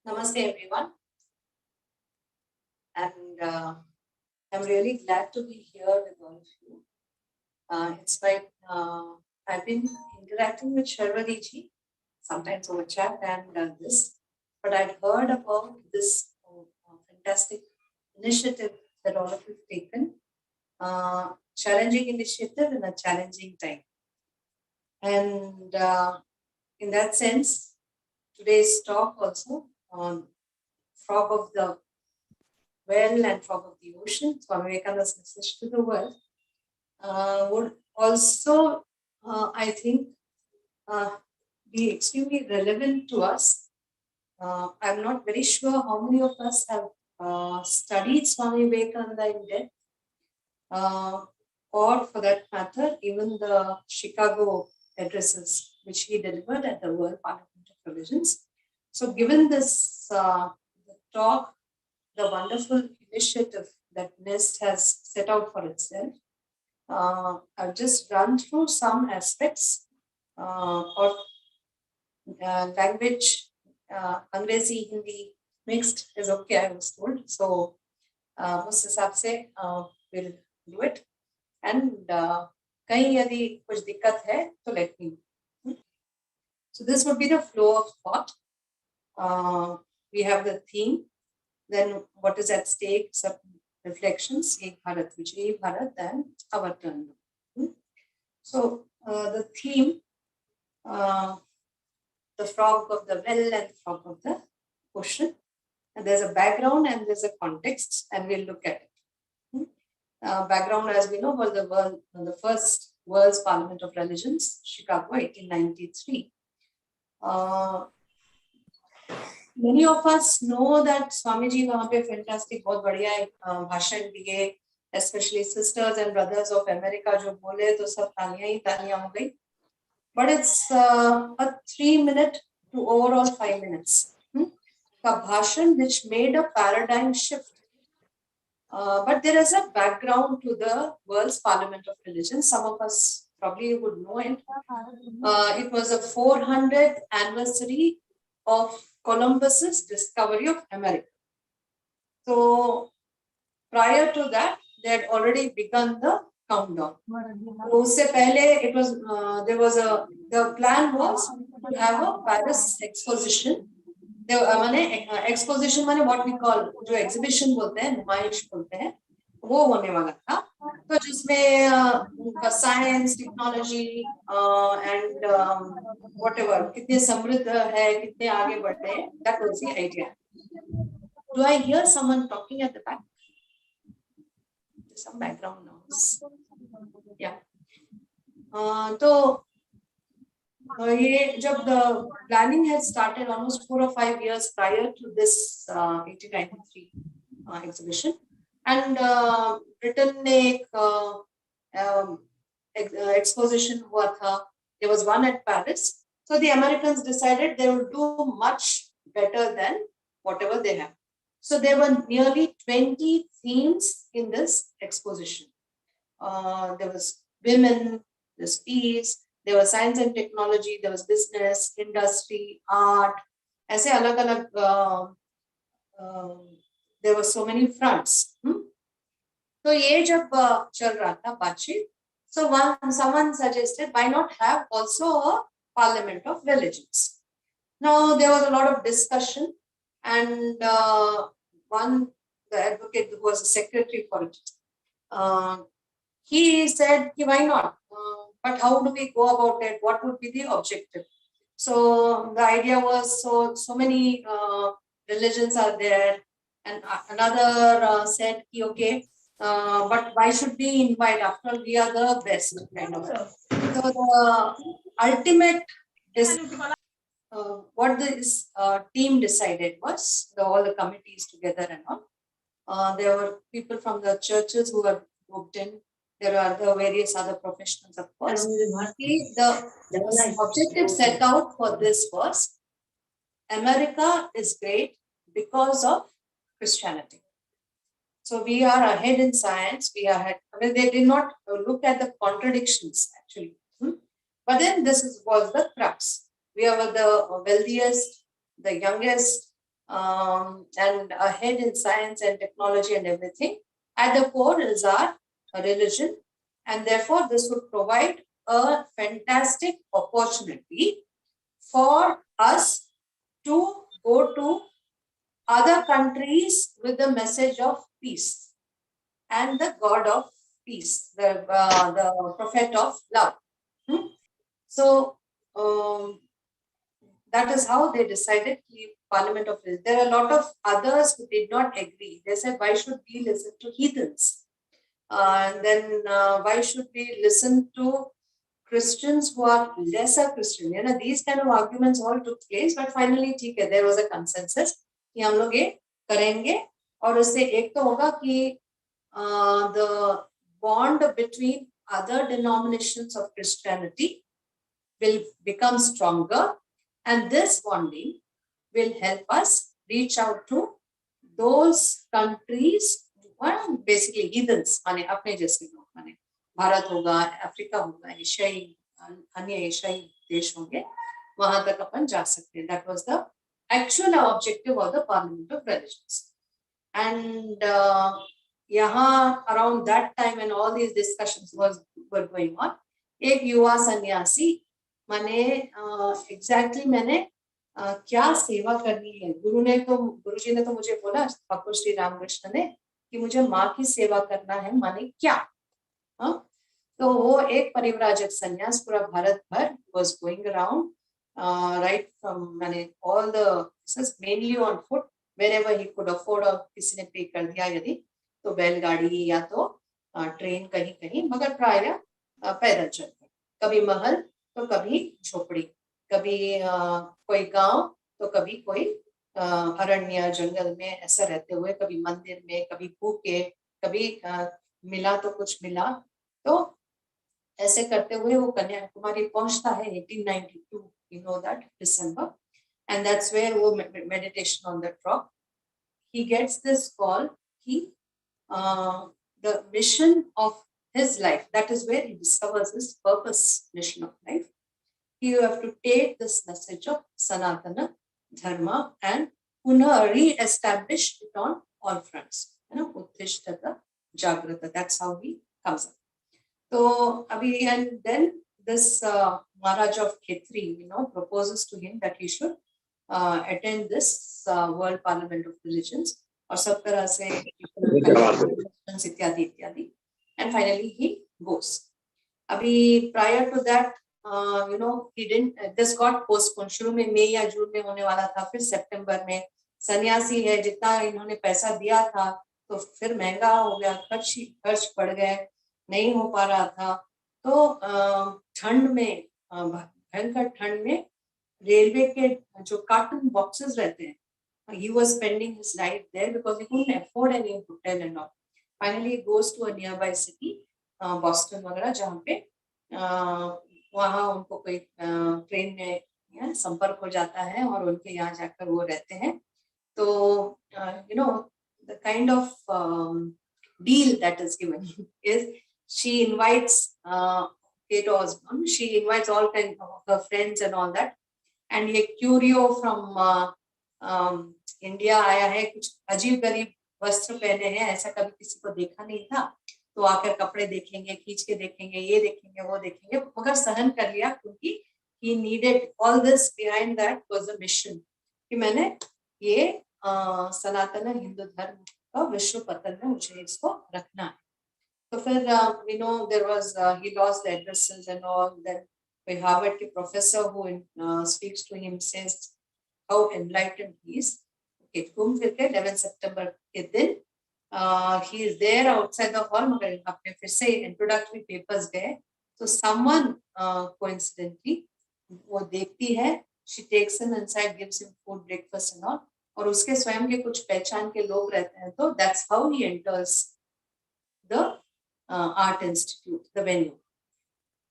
Namaste, everyone. And I'm really glad to be here with all of you. It's like I've been interacting with Sharwari ji, sometimes over chat and this, but I'd heard about this fantastic initiative that all of you have taken, challenging initiative in a challenging time. And in that sense, today's talk also on frog of the well and frog of the ocean, Swami Vivekananda's message to the world, would also, I think, be extremely relevant to us. I'm not very sure how many of us have studied Swami Vivekananda in depth, or for that matter, even the Chicago addresses which he delivered at the World Parliament of Religions. So given this talk, the wonderful initiative that NEST has set out for itself, I've just run through some aspects of language. Angrezi, Hindi, mixed is okay, I was told. So, उस हिसाब से we'll do it. And कहीं यदि कुछ दिक्कत है तो let me know. So this would be the flow of thought. We have the theme. Then what is at stake? Some reflections. Ek Bharat, Vijay Bharat, and our turn. So the theme, the frog of the well and the frog of the ocean. And there's a background and there's a context, and we'll look at it. Background, as we know, was the first World's Parliament of Religions, Chicago, 1893. Many of us know that Swamiji वहाँ पे fantastic, बहुत बढ़िया भाषण दिए, especially sisters and brothers of America जो बोले तो सब तालियां ही तालियां हो गई. But it's a 3-minute to overall 5 minutes का भाषण which made a paradigm shift. But there is a background to the World's Parliament of Religion. Some of us probably would know it. It was a 400th anniversary of Columbus's discovery of America. So prior to that, they had already begun the countdown. So उससे पहले it was the plan was to have a Paris exposition. Exposition माने what we call जो exhibition बोलते हैं, नुमाइश बोलते हैं, वो होने वाला था. तो जिसमें science, technology and whatever कितने समृद्ध है, कितने आगे बढ़ते हैं, that was the idea. Do I hear someone talking at the back? Some background noise. Yeah. तो ये जब the planning had started almost 4 or 5 years prior to this 1893 exhibition, and Britain ने exposition हुआ था. There was one at Paris. So the Americans decided they would do much better than whatever they have. So there were nearly 20 themes in this exposition. There was women, there's peace, there was science and technology, there was business, industry, art. ऐसे अलग-अलग there were so many fronts. तो ये जब चल रहा था बातचीत, so someone suggested, why not have also a parliament of religions? Now there was a lot of discussion, and the advocate who was a secretary for it, he said, why not? But how do we go about it? What would be the objective? So the idea was, so many religions are there, and another said, okay, but why should we invite? After all, we are the best, kind of. So the ultimate what this team decided was all the committees together and all. There were people from the churches who were grouped in. There are the various other professionals, of course. The objective set out for this was America is great because of Christianity. So we are ahead in science. We are ahead. I mean, they did not look at the contradictions actually. But then this was the crux. We are the wealthiest, the youngest, and ahead in science and technology and everything. At the core is our religion, and therefore this would provide a fantastic opportunity for us to go to other countries with the message of peace and the God of peace, the prophet of love. So that is how they decided to leave Parliament of Israel. There are a lot of others who did not agree. They said, why should we listen to heathens? And then why should we listen to Christians who are lesser Christian? You know, these kind of arguments all took place, but finally, there was a consensus कि हम लोग ये करेंगे और उससे एक तो होगा कि the bond between other denominations of Christianity will become stronger, and this bonding will help us reach out to those countries who are basically heathens, माने अपने जैसे लोग, माने भारत होगा, अफ्रीका होगा, एशियाई अन्य एशियाई देश होंगे, वहां तक अपन जा सकते हैं. That was the actual objective of the Parliament of Religions. And यहाँ around that time when all these discussions were going on, एक युवा सन्यासी माने exactly मैंने क्या सेवा करनी है, गुरुजी ने तो मुझे बोला, ठाकुर श्री रामकृष्ण ने, कि मुझे माँ की सेवा करना है, माने क्या. तो वो एक परिव्राजक सन्यास पूरा भारत भर was going around, right from माने all the mainly on foot, wherever he could afford, और किसी ने पे कर दिया यदि तो बैलगाड़ी या तो ट्रेन कहीं कहीं, मगर प्राय पैदल चलकर, कभी महल तो कभी झोपड़ी, कभी कोई गांव तो कभी कोई अरण्य जंगल में ऐसा रहते हुए, कभी मंदिर में, कभी भूखे, कभी मिला तो कुछ मिला, तो ऐसे करते हुए वो कन्याकुमारी पहुंचता है 1892, you know that, December, and that's where वो meditation on the rock, he gets this call, the mission of his life, that is where he discovers his purpose, mission of life. You have to take this message of Sanatana Dharma and Puna re-establish it on all fronts. You know, Uttishthata Jagrata, that's how he comes up. So, and then this Maharaj of Khetri, you know, proposes to him that he should attend this World Parliament of Religions, और सब तरह से इत्यादि इत्यादि, and finally he goes. अभी prior to that, you know, he didn't, this got postponed. शुरू में मई या जून में होने वाला था, फिर सितंबर में. सन्यासी है, जितना इन्होंने पैसा दिया था तो फिर महंगा हो गया, खर्च बढ़ गए, नहीं हो पा रहा था. तो ठंड में, भयंकर ठंड में रेलवे के जो कार्टन बॉक्सेस रहते हैं, he was spending his life there because he couldn't afford any hotel and all. Finally he goes to a nearby city, Boston वगैरह, जहाँ पे वहाँ उनको कोई ट्रेन में संपर्क हो जाता है और उनके यहाँ जाकर वो रहते हैं. तो you know, the kind of deal that is given is she invites Kate Osborne, she invites all kinds of her friends and all that, and ये क्यूरियो from इंडिया आया है, कुछ अजीब गरीब वस्त्र पहने हैं, ऐसा कभी किसी को देखा नहीं था, तो आकर कपड़े देखेंगे, खींच के देखेंगे, ये देखेंगे, वो देखेंगे, मगर सहन कर लिया, क्योंकि he needed all this. Behind that was a mission कि मैंने ये सनातन हिंदू धर्म का विश्व पतन में मुझे इसको रखना है. तो फिर you know, there was he lost the addresses and all. Then the Harvard professor who speaks to him says how enlightened he is. Okay, घूम फिर के 11 सितंबर के दिन he is there outside the hall, मगर अपने फिर से introductory papers गए, तो someone coincidentally वो देखती है, she takes him inside, gives him food, breakfast and all, और उसके स्वयं के कुछ पहचान के लोग रहते हैं, तो that's how he enters the art institute, the venue.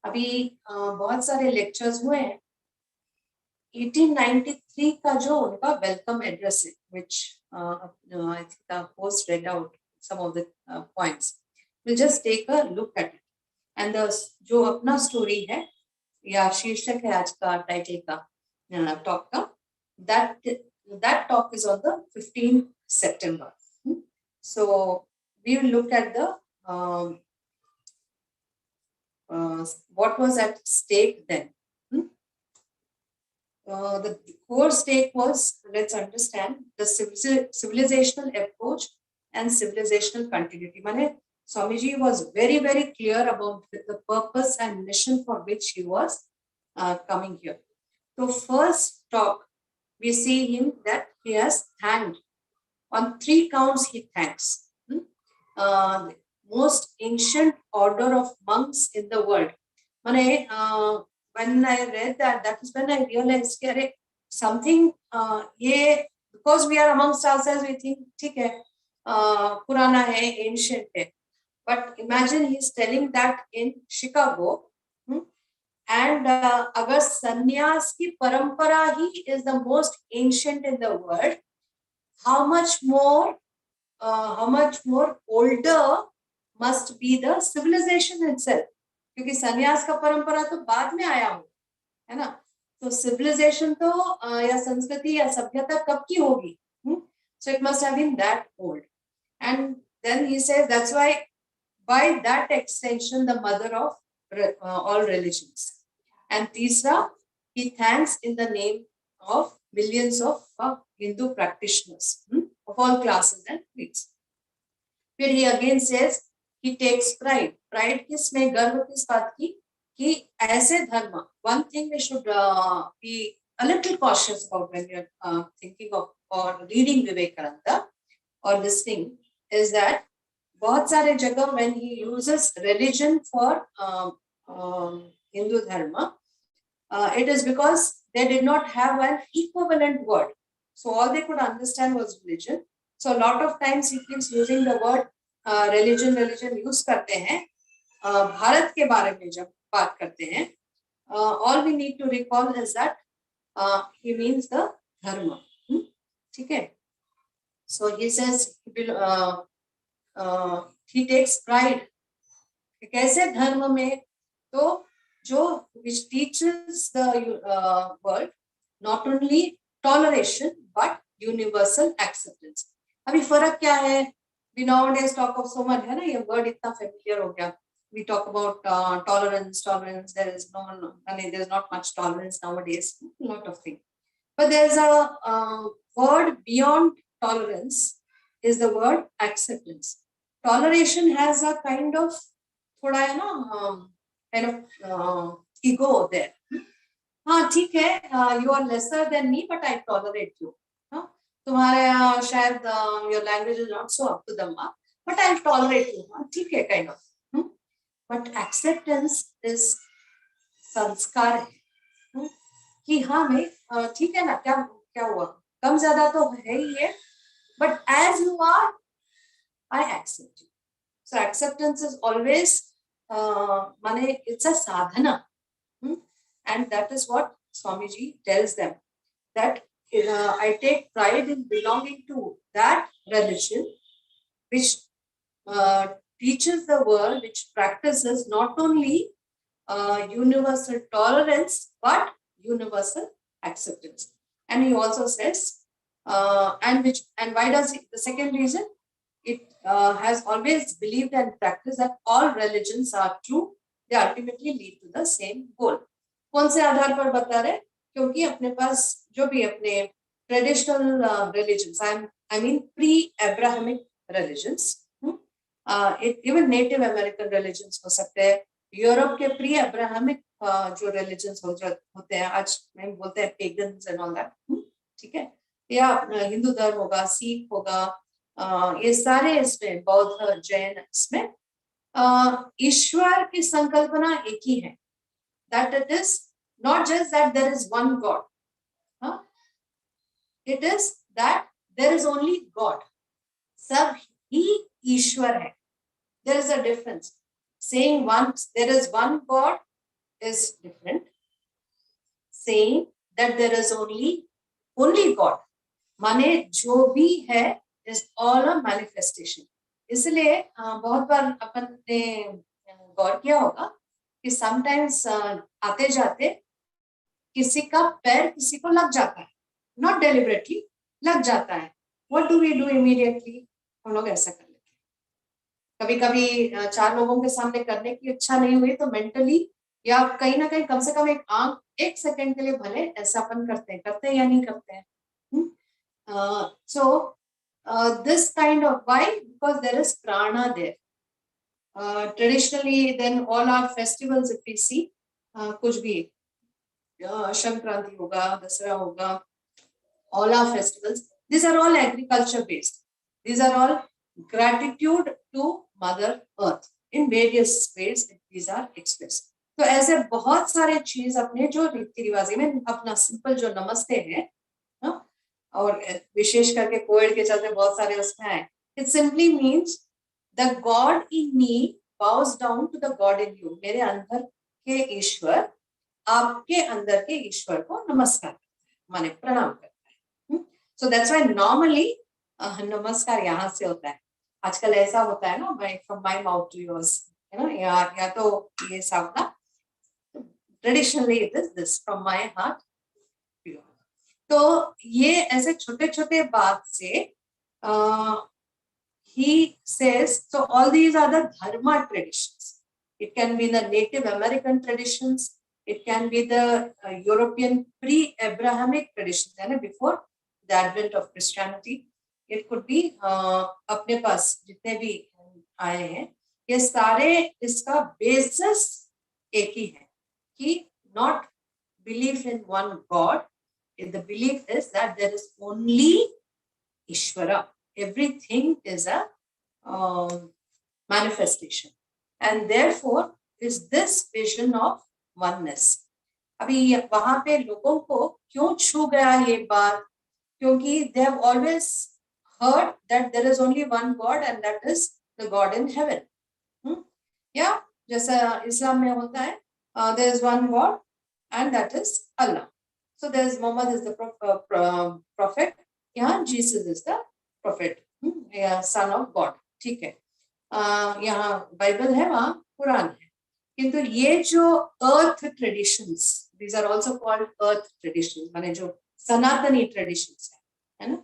अभी बहुत सारे lectures हुए हैं. 1893 का जो उनका welcome address है, which I think the host read out some of the points. We'll just take a look at it. And the जो अपना story है या शीर्षक है आज का टाइटल का टॉक का, that that talk is on the 15th September. So we will look at the what was at stake then. The core stake was, let's understand, the civilizational approach and civilizational continuity. Mane, Swamiji was very, very clear about the purpose and mission for which he was coming here. So first talk, we see him that he has thanked. On 3 counts he thanks. Most ancient order of monks in the world. Mane, when I read that, that is when I realized that something, because we are amongst ourselves, we think, ठीक है, पुराना है, ancient है. But imagine he's telling that in Chicago, and agar sannyas ki parampara he is the most ancient in the world, how much more older must be the civilization itself. क्योंकि संन्यास का परंपरा तो बाद में आया हो, है ना? तो civilization तो या संस्कृति या सभ्यता कब की होगी? So it must have been that old. And then he says that's why, by that extension, the mother of all religions. And तीसरा, he thanks in the name of millions of Hindu practitioners of all classes and creeds. फिर he again says he takes pride. Pride किसमें, गर्व किस बात की, कि ऐसे धर्म. One thing we should be a little cautious about when we are thinking of or reading Vivekananda or listening is that बहुत सारे जगह when he uses religion for Hindu dharma, it is because they did not have an equivalent word. So all they could understand was religion. So a lot of times he keeps using the word religion use करते हैं. भारत के बारे में जब बात करते हैं, all we need to recall is that he means the dharma. ठीक है? So he says he takes pride. कैसे धर्म में? तो जो which teaches the world not only toleration but universal acceptance. अभी फर्क क्या है? We nowadays talk of so much, है ना, ये word इतना familiar हो गया. We talk about tolerance. There is there is not much tolerance nowadays. A lot of things, but there is a word beyond tolerance is the word acceptance. Toleration has a kind of थोड़ा है ना kind of ego there. हाँ ठीक है, you are lesser than me, but I tolerate you. तुम्हारे शायद your language is not so up to the mark, but I'll tolerate you. ठीक है, kind of. But acceptance is संस्कार है कि हाँ भाई ठीक है ना, क्या हुआ, कम ज्यादा तो है ही है, but as you are, I accept you. So acceptance is always माने it's a sadhana, and that is what Swamiji tells them, that I take pride in belonging to that religion which teaches the world, which practices not only universal tolerance but universal acceptance. And he also says, and why does he, the second reason, it has always believed and practiced that all religions are true, they ultimately lead to the same goal. कौन से आधार पर बता रहे? क्योंकि अपने पास जो भी अपने traditional religions, I mean pre-Abrahamic religions, even Native American religions हो सकते हैं, यूरोप के pre-Abrahamic जो religions होते हैं, आज हम बोलते हैं pagans and all that, ठीक है, या हिंदू धर्म होगा, सिख होगा, ये सारे इसमें बौद्ध जैन इसमें ईश्वर की संकल्पना एक ही है, that it is not just that there is one God, it is that there is only God, सब ही ईश्वर है. There is a difference. Saying once there is one God is different. Saying that there is only God, माने जो भी है is all a manifestation. इसलिए बहुत बार अपन ने गौर किया होगा कि sometimes आते जाते किसी का पैर किसी को लग जाता है, not deliberately, लग जाता है. What do we do immediately? हम लोग ऐसा कर लेते हैं. कभी कभी 4 लोगों के सामने करने की इच्छा नहीं हुई तो मेंटली या कहीं ना कहीं कम से कम एक सेकंड के लिए भले ऐसा अपन करते हैं या नहीं करते हैं. So this kind of, why? Because there is prana there. Traditionally, then all our festivals, if we see, कुछ भी संक्रांति होगा, दसरा होगा, all our festivals, these are all agriculture based. These are all gratitude to Mother Earth in various ways. These are expressed. तो ऐसे बहुत सारे चीज अपने जो रीति रिवाज में अपना सिंपल जो नमस्ते है, और विशेष करके कोविड के चलते बहुत सारे उसमें आए. It simply means the God in me bows down to the God in you. मेरे अंदर के ईश्वर आपके अंदर के ईश्वर को नमस्कार करता है, माने प्रणाम करता है. So that's why normally नमस्कार यहाँ से होता है. आजकल ऐसा होता है ना, from my mouth to yours, है ना, या तो ये सावधा. Traditionally it is this, from my heart to yours. तो ये ऐसे छोटे छोटे बात से he says, so all these are the dharma traditions. It can be the Native American traditions, it can be the European pre-Abrahamic traditions, and before the advent of Christianity. It could be अपने पास जितने भी आए हैं, ये सारे इसका basis एक ही है कि not belief in one God. The belief is that there is only Ishvara. Everything is a manifestation, and therefore is this vision of oneness. अभी वहां पे लोगों को क्यों छू गया ये बात? क्योंकि they have always heard that there is only one God and that is the God in heaven. या जैसा इस्लाम में होता है, there is one God and that is Allah. So there is Muhammad is the prophet, यहाँ Jesus is the prophet, son of God. ठीक है, यहाँ Bible है, वहाँ कुरान है. किंतु ये जो अर्थ traditions, these are also called earth traditions, माने जो सनातनी ट्रेडिशंस है ना,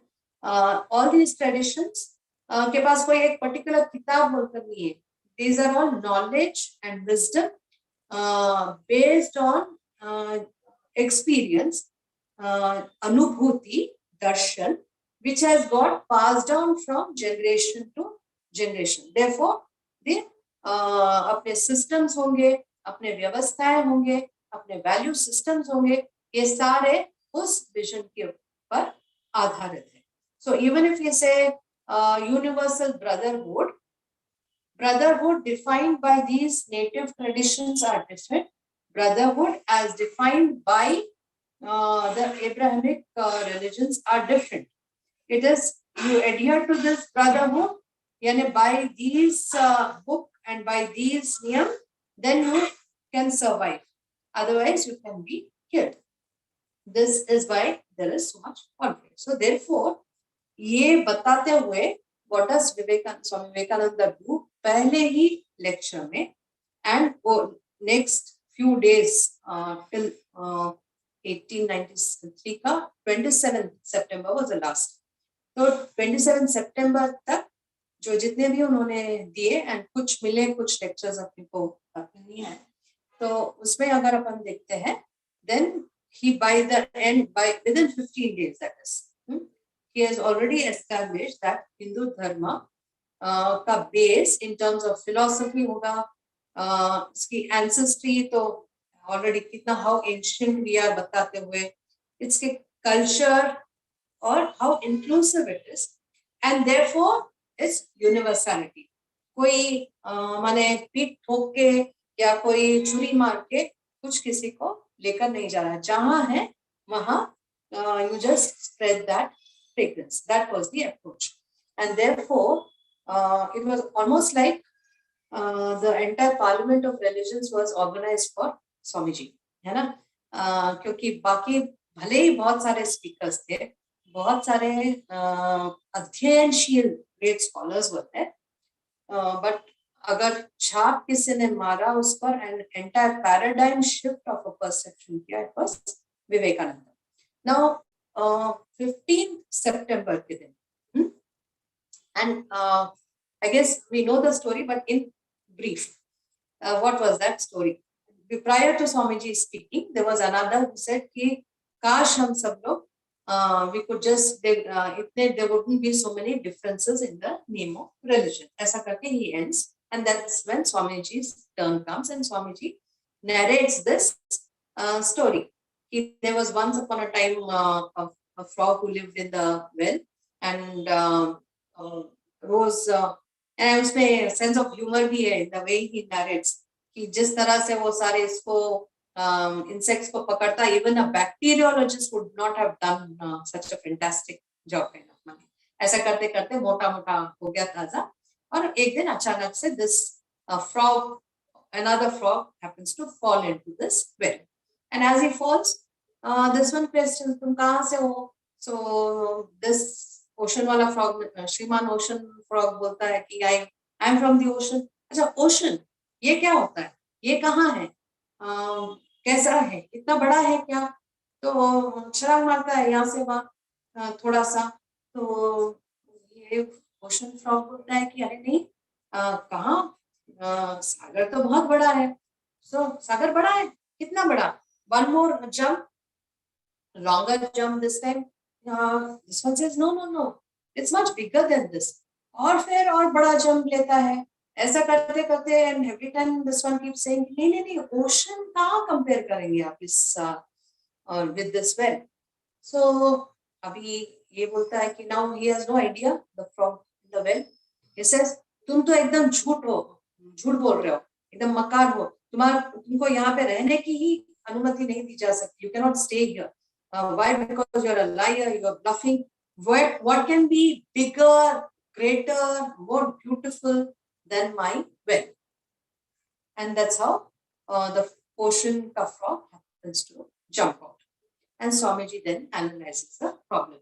all these traditions के पास कोई एक पर्टिकुलर किताब बोलकर नहीं है. These are all knowledge and wisdom based on experience, अनुभूति, darshan, which has got passed down from generation to generation. Therefore, the अपने systems होंगे, अपने व्यवस्थाएं होंगे, अपने value systems होंगे, ये सारे उस vision के ऊपर आधारित है. So even if you say universal brotherhood, brotherhood defined by these native traditions are different. Brotherhood as defined by the Abrahamic religions are different. It is, you adhere to this brotherhood, yani by these book and by these niyam, then you can survive. Otherwise, you can be killed. This is why there is so much conflict. So therefore, ये बताते हुए what does Swami Vivekananda do पहले ही lecture में, and next few days till 1893 का 27 September was the last. तो 27 September तक जो जितने भी उन्होंने दिए, एंड कुछ मिले, कुछ लेक्चर्स अपने को नहीं है, तो उसमें अगर अपन देखते हैं, then he by the end, by within 15 days, that is, he has already established that Hindu dharma का base in terms of philosophy होगा, इसकी ancestry तो already कितना how ancient we are बताते हुए, इसके culture और how inclusive it is, and therefore its universality. कोई माने पीठ ठोक के या कोई छुरी मार के कुछ किसी को लेकर नहीं जा रहा है, जहां है वहां you just spread that fragrance. That was the approach, and therefore it was almost like the entire parliament of religions was organized for Swamiji, है ना, क्योंकि बाकी भले ही बहुत सारे स्पीकर्स थे, बहुत सारे अध्ययनशील ग्रेट स्कॉलर्स होते हैं, बट अगर छाप किसी ने मारा उस पर and entire paradigm shift of a perception किया, it was Vivekananda. Now 15th September के दिन. And I guess we know the story, but in brief, what was that story? Prior to Swamiji speaking, there was another who said कि काश हम सब लोग we could just there wouldn't be so many differences in the name of religion. ऐसा करके he ends, and that's when Swamiji's turn comes, and Swamiji narrates this story. There was once upon a time a frog who lived in the well, and rose, and उसमें sense of humor भी है, the way he narrates कि जिस तरह से वो सारे इसको insects को पकड़ता, even a bacteriologist would not have done such a fantastic job kind of money. ऐसा करते करते मोटा मोटा हो गया ताजा, और एक दिन अचानक से this frog, another frog happens to fall into this well, and as he falls, this one questions, तुम कहाँ से हो? So this ocean वाला frog, श्रीमान ocean frog बोलता है कि I am from the ocean. अच्छा ocean, ये क्या होता है? ये कहाँ है? कैसा है? इतना बड़ा है क्या? तो छलांग मारता है यहाँ से वहाँ थोड़ा सा, तो ये ocean frog बोलता है कि अरे नहीं, कहाँ? सागर तो बहुत बड़ा है. So सागर बड़ा है? कितना बड़ा? One more jump, longer jump this time. This one says no, it's much bigger than this. और फिर और बड़ा जंप लेता है. ऐसा करते करते, and every time this one keeps saying नहीं, ocean कहाँ compare करेंगे आप इस with this well. So अभी ये बोलता है कि now he has no idea, the frog in the well. He says तुम तो एकदम झूठ बोल रहे हो, एकदम मकार हो, तुमको यहाँ पे रहने की ही अनुमति नहीं दी जा सकती. You cannot stay here. Why? Because you're a liar, you're bluffing. What can be bigger, greater, more beautiful than my well? And that's how the ocean ka frog happens to jump out. And Swamiji then analyzes the problem.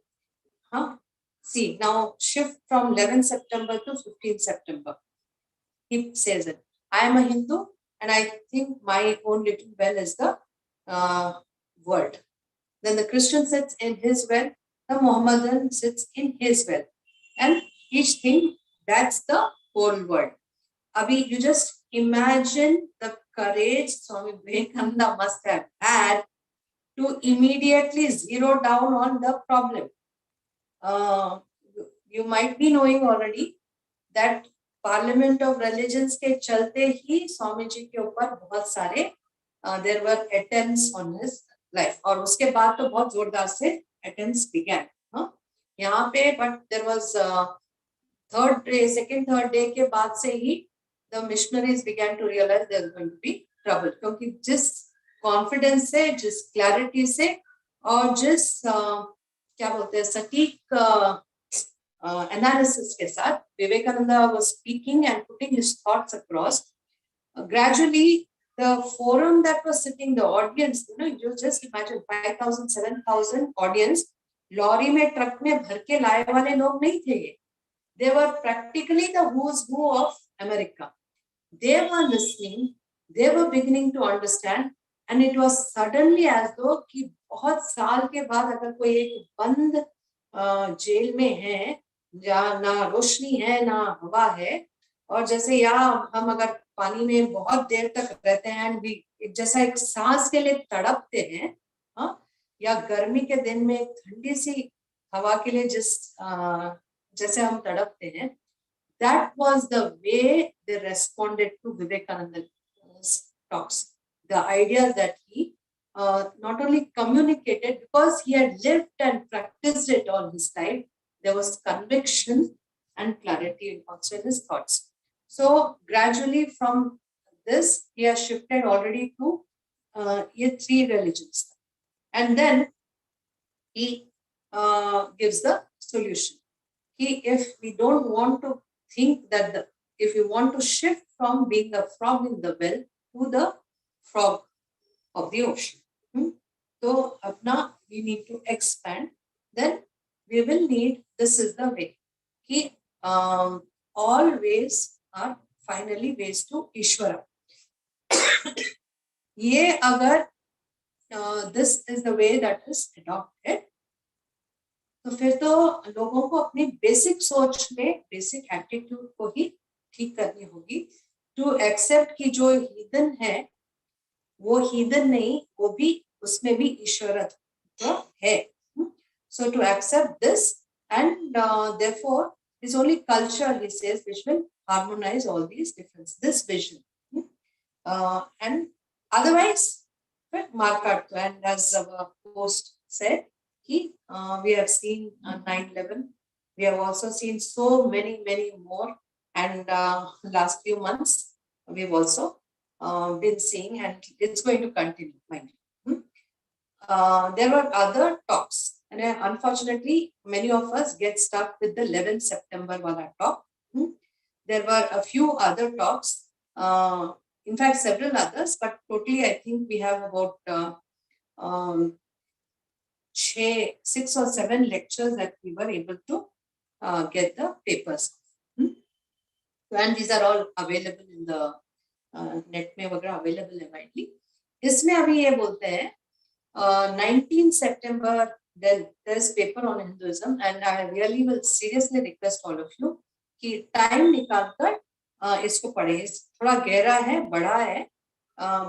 See, now shift from 11 September to 15 September. He says it. I am a Hindu, and I think my own little well is the world. Then the Christian sits in his well, the Mohammedan sits in his well. And each thing, that's the whole world. Abhi, you just imagine the courage Swami Vivekananda must have had to immediately zero down on the problem. You might be knowing already that Parliament of Religions के चलते ही स्वामी जी के ऊपर बहुत सारे there were attempts on his life, और उसके बाद तो बहुत जोरदार से attempts began. यहाँ पे but there was second, third day के बाद से ही the missionaries began to realize there was going to be trouble, क्योंकि जिस confidence से, जिस clarity से, और जिस क्या बोलते हैं सटीक analysis के साथ Vivekananda was speaking and putting his thoughts across, gradually the forum that was sitting, the audience, you just imagine 5,000, 7,000 audience, lorry में, truck में भर के लाए वाले लोग नहीं थे. They were practically the who's who of America. They were listening, they were beginning to understand, and it was suddenly as though कि बहुत साल के बाद अगर कोई एक बंद जेल में है, जहाँ ना रोशनी है ना हवा है, और जैसे यहाँ हम अगर पानी में बहुत देर तक रहते हैं भी जैसा एक सांस के लिए तड़पते हैं, या गर्मी के दिन में ठंडी सी हवा के लिए जैसे हम तड़पते हैं, that was the way they responded to Vivekananda's talks. The idea that he not only communicated, because he had lived and practiced it all his life, there was conviction and clarity also in his thoughts. So gradually from this, he has shifted already to 3 religions. And then he gives the solution. If we don't want to think that if we want to shift from being a frog in the well to the frog of the ocean, so apna we need to expand, then we will need, this is the way. All ways are finally ways to Ishvara. Ye agar this is the way that is adopted, तो फिर तो लोगों को अपनी basic सोच में basic attitude को ही ठीक करनी होगी, टू एक्सेप्ट कि जो हीदन है वो हीदन नहीं, वो भी उसमें भी ईश्वरत्व है. So to accept this, and therefore it's only culture, he says, which will harmonize all these differences, this vision. And otherwise, Markartva, and as our host said, we have seen 9/11. We have also seen so many, many more. And last few months, we've also been seeing, and it's going to continue, mind you. There were other talks, and unfortunately, many of us get stuck with the 11th September wala talk. There were a few other talks, in fact, several others, but totally, I think we have about 6 or 7 lectures that we were able to get the papers. And these are all available in the net में वगैरह available है widely. इसमें अभी ये बोलते हैं 19 September, then there is paper on Hinduism, and I really will seriously request all of you कि time निकालकर इसको पढ़े. थोड़ा गहरा है, बड़ा है,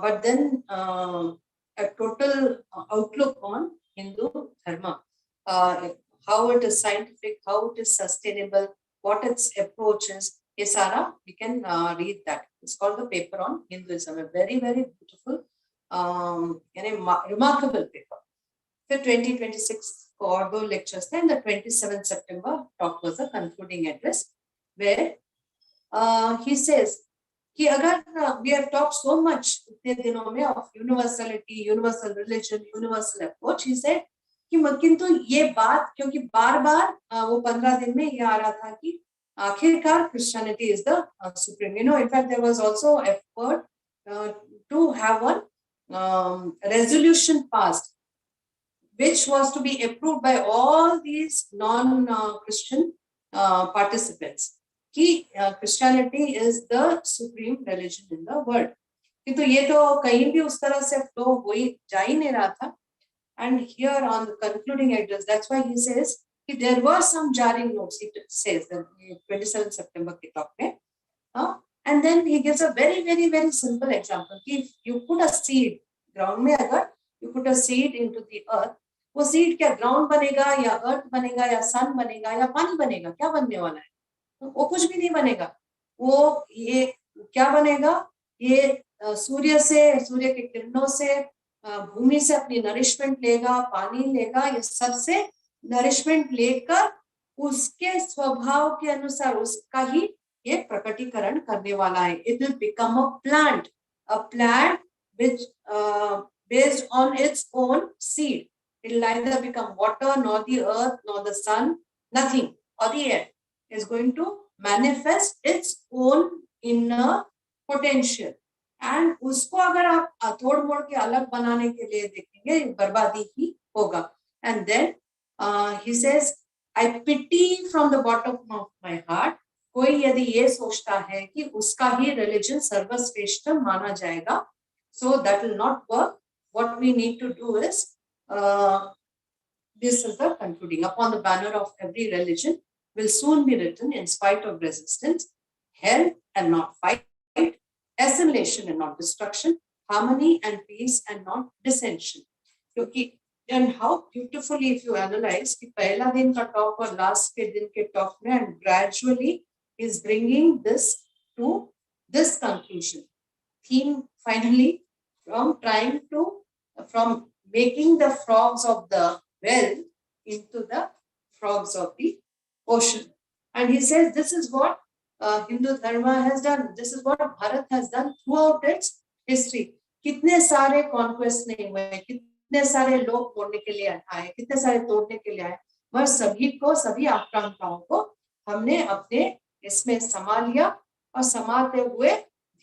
but then a total outlook on Hindu dharma, how it is scientific, how it is sustainable, what its approach is. ये सारा we can read that. It's called the paper on Hinduism, a very, very beautiful, remarkable paper. फिर 2026 को और 2 lectures थे, and the 27th September talk was the concluding address, where he says कि अगर we have talked so much इतने दिनों में of universality, universal religion, universal approach, he said कि किंतु ये बात, क्योंकि बार बार वो 15 दिन में ये आ रहा था कि आखिरकार Christianity is the supreme. In fact, there was also effort to have one resolution passed, which was to be approved by all these non-Christian participants. कि Christianity is the supreme religion in the world. किंतु ये तो कहीं भी उस तरह से flow हो ही जा ही नहीं रहा था. And here on the concluding address, that's why he says there were some jarring notes. He says the 27th September के talk में, and then he gives a very, very, very simple example. If you put a seed ground में, अगर you put a seed into the earth, वो seed क्या ground बनेगा या earth बनेगा या sun बनेगा या पानी बनेगा? क्या बनने वाला है? वो कुछ भी नहीं बनेगा. वो ये क्या बनेगा? ये सूर्य के किरणों से, भूमि से अपनी नरिशमेंट लेगा, पानी लेगा, ये सबसे नरिशमेंट लेकर उसके स्वभाव के अनुसार उसका ही ये प्रकटीकरण करने वाला है. It will become a plant which based on its own seed. It will neither become water, nor the earth, nor the sun, nothing, or the air. Is going to manifest its own inner potential. And उसको अगर आप तोड़ मोड़ के अलग बनाने के लिए देखेंगे, बर्बादी ही होगा. And then he says, I pity from the bottom of my heart. कोई यदि ये सोचता है कि उसका ही religion सर्वश्रेष्ठ माना जाएगा, so that will not work. What we need to do is, this is the concluding. Upon the banner of every religion will soon be written, in spite of resistance, hell and not fight, assimilation and not destruction, harmony and peace and not dissension. And how beautifully, if you analyze, कि पहला दिन का talk और last के दिन के talk में, and gradually is bringing this to this conclusion. Theme finally, from making the frogs of the well into the frogs of the ocean. And he says this is what Hindu Dharma has done. This is what Bharat has done throughout its history. कितने सारे conquest नहीं हुए, कितने सारे लोग तोड़ने के लिए आए, कितने सारे तोड़ने के लिए आए, मगर सभी आक्रांताओं को हमने अपने इसमें संभाल लिया, और संभालते हुए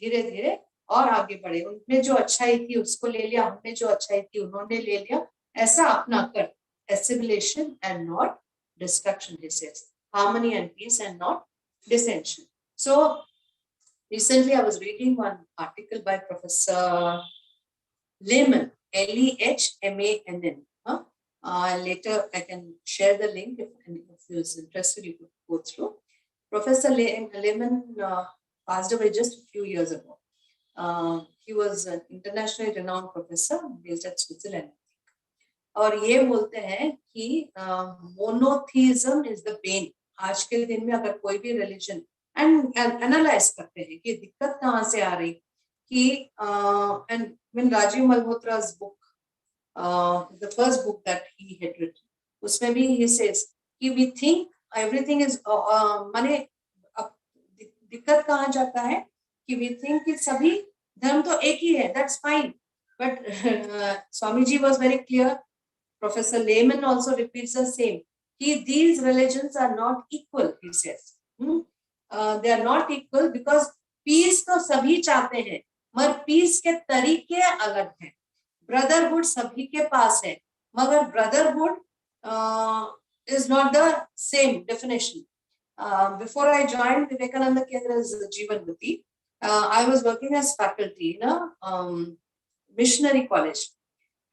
धीरे धीरे और आगे बढ़े. उनमें जो अच्छाई थी उसको ले लिया, हमने जो अच्छाई थी उन्होंने ले लिया, ऐसा अपना कर. Assimilation and not destruction, he says. Harmony and peace and not dissension. So recently I was reading one article by Professor Lehman, Lehmann, Later, I can share the link if you're interested, you could go through. Professor Lehman passed away just a few years ago. He was an internationally renowned professor based at Switzerland. और ये बोलते हैं कि monotheism is the pen. आज के दिन में अगर कोई भी रिलीजन एंड एनालाइज करते हैं कि दिक्कत कहाँ से आ रही, कि and when Rajiv Malhotra's book, the first book that he had written, उसमें भी he says कि we think everything is माने दिक्कत कहाँ जाता है कि we think कि सभी धर्म तो एक ही है, that's fine, but Swamiji was very clear. Professor Lehman also repeats the same. These religions are not equal, he says. They are not equal because peace तो सभी चाहते हैं, मगर peace के तरीके अलग हैं. Brotherhood सभी के पास है, मगर brotherhood is not the same definition. Before I joined Vivekananda Kendra's Jeevanvati, I was working as faculty in a missionary college.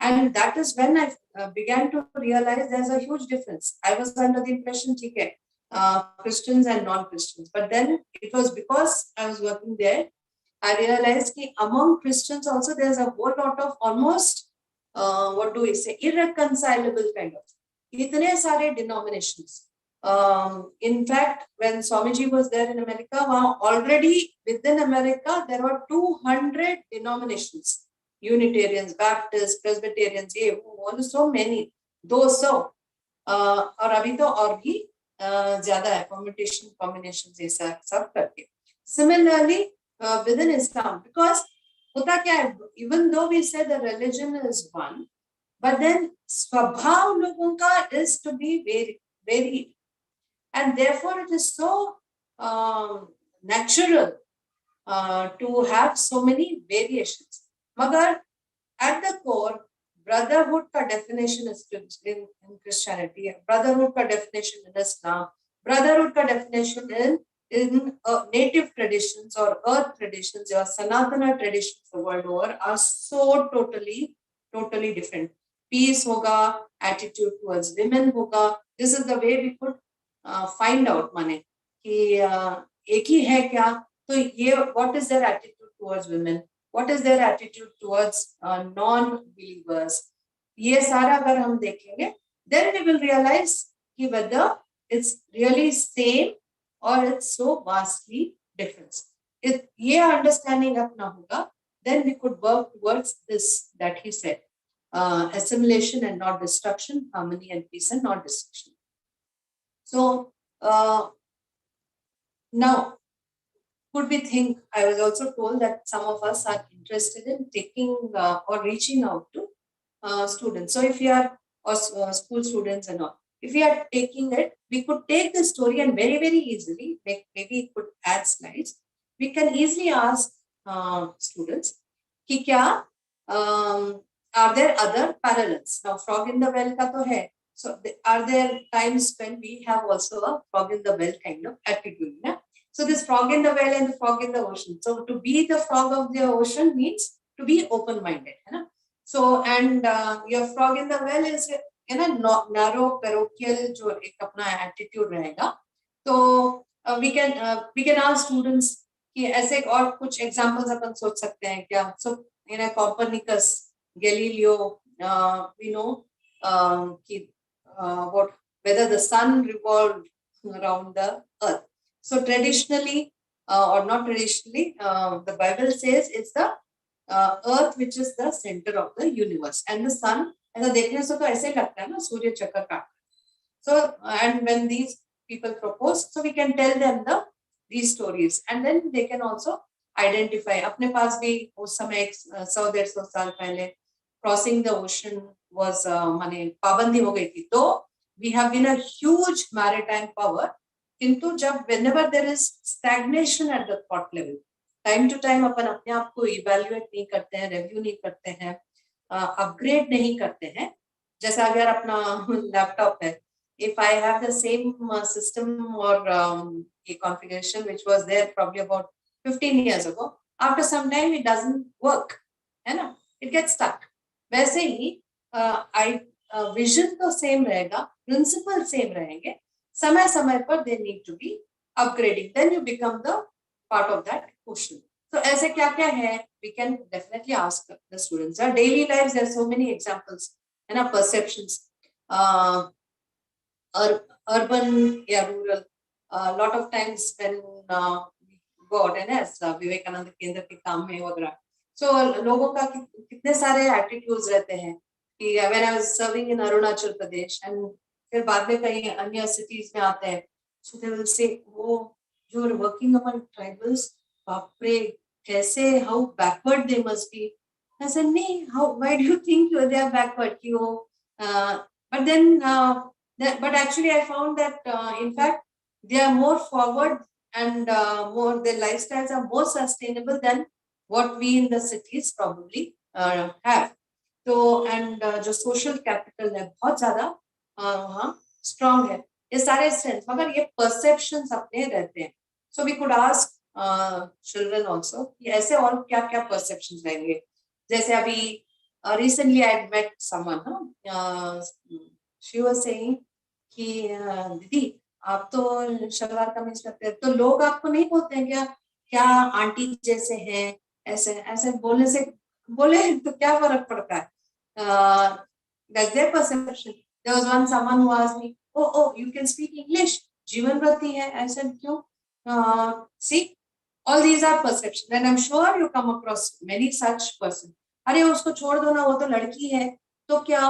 And that is when I began to realize there's a huge difference. I was under the impression, Christians and non-Christians. But then it was because I was working there, I realized that among Christians also there's a whole lot of almost, irreconcilable kind of. Itne sare denominations. In fact, when Swamiji was there in America, already within America, there were 200 denominations. Unitarians, Baptists, Presbyterians, so many, 200. और अभी तो और भी ज़्यादा है, combinations ये सब करके. Similarly, within Islam, because होता क्या है, even though we say the religion is one, but then स्वभाव लोगों का is to be very varied, and therefore it is so natural to have so many variations. Magar at the core, brotherhood ka definition is in Christianity, brotherhood ka definition in Islam, brotherhood ka definition in native traditions or earth traditions or Sanatana traditions the world over are so totally different. Peace hoga, attitude towards women hoga. This is the way we could find out mane कि एक ही है क्या, तो ये what is their attitude towards women, what is their attitude towards non-believers, ये सारा अगर हम देखेंगे, then we will realize कि whether it's really same or it's so vastly different. If ये understanding अपना होगा, then we could work towards this that he said, assimilation and not destruction, harmony and peace and not destruction. So now, could we think, I was also told that some of us are interested in taking or reaching out to students. So if you are school students and all, if we are taking it, we could take the story and very easily, maybe could add slides. We can easily ask students, कि क्या are there other parallels? Now, frog in the well का तो है. So are there times when we have also a frog in the well kind of attitude? Yeah? So this frog in the well and the frog in the ocean. So to be the frog of the ocean means to be open-minded. Right? So and your frog in the well is narrow, parochial जो एक अपना attitude रहेगा. So we can ask students कि ऐसे और कुछ examples अपन सोच सकते हैं क्या? So Copernicus, Galileo, we know कि whether the sun revolved around the earth. So traditionally or not traditionally, the Bible says it's the earth which is the center of the universe, and the sun, ऐसा देखने से तो ऐसे लगता है ना सूर्य चक्कर काट. So and when these people propose, so we can tell them these stories, and then they can also identify. अपने पास भी उस समय 100-150 साल पहले crossing the ocean was माने पाबंदी हो गई थी. तो we have been a huge maritime power. किंतु जब whenever there is stagnation at the thought level, time to time अपन अपने आप को evaluate नहीं करते हैं, review नहीं करते हैं, upgrade नहीं करते हैं. जैसा अगर अपना laptop है, if I have the same system or a configuration which was there probably about 15 years ago, after some time it doesn't work, है ना? It gets stuck. वैसे ही विजन तो सेम रहेगा, प्रिंसिपल सेम रहेंगे, समय समय पर they need to be upgrading, then you become the part of that question. तो ऐसे क्या क्या है, we can definitely ask the students. Our daily life there are so many examples, है ना, परसेप्शंस, urban या rural. Lot of times when we go out, है ना, विवेकानंद केंद्र के काम में वगैरह, so लोगों का कितने सारे एटीट्यूड्स रहते हैं कि when I was serving in Arunachal Pradesh and फिर बाद में कहीं अन्य सिटीज में आते हैं, so they will say, oh, you are working among tribals, बाप रे, कैसे, how backward they must be. I said, नहीं, how, why do you think they are backward? But then but actually I found that in fact they are more forward and more, their lifestyles are more sustainable than what we in the cities probably have. तो and जो social capital है बहुत ज़्यादा वहाँ strong है, ये सारे strengths, मगर ये perceptions अपने रहते हैं. So we could ask children also कि ऐसे और क्या क्या perceptions रहेंगे. जैसे अभी recently I met someone, she was saying कि दीदी आप तो शलवार कमीज पहनते हैं, तो लोग आपको नहीं बोलते हैं क्या, क्या आंटी जैसे हैं, ऐसे ऐसे बोलने से, बोले तो क्या फर्क पड़ता है. That's their perception. There was one someone who asked me, oh you can speak English, जीवन व्रती है. I said क्यों? See, all these are perceptions and I'm sure you come across many such person. अरे उसको छोड़ दो ना, वो तो लड़की है, तो क्या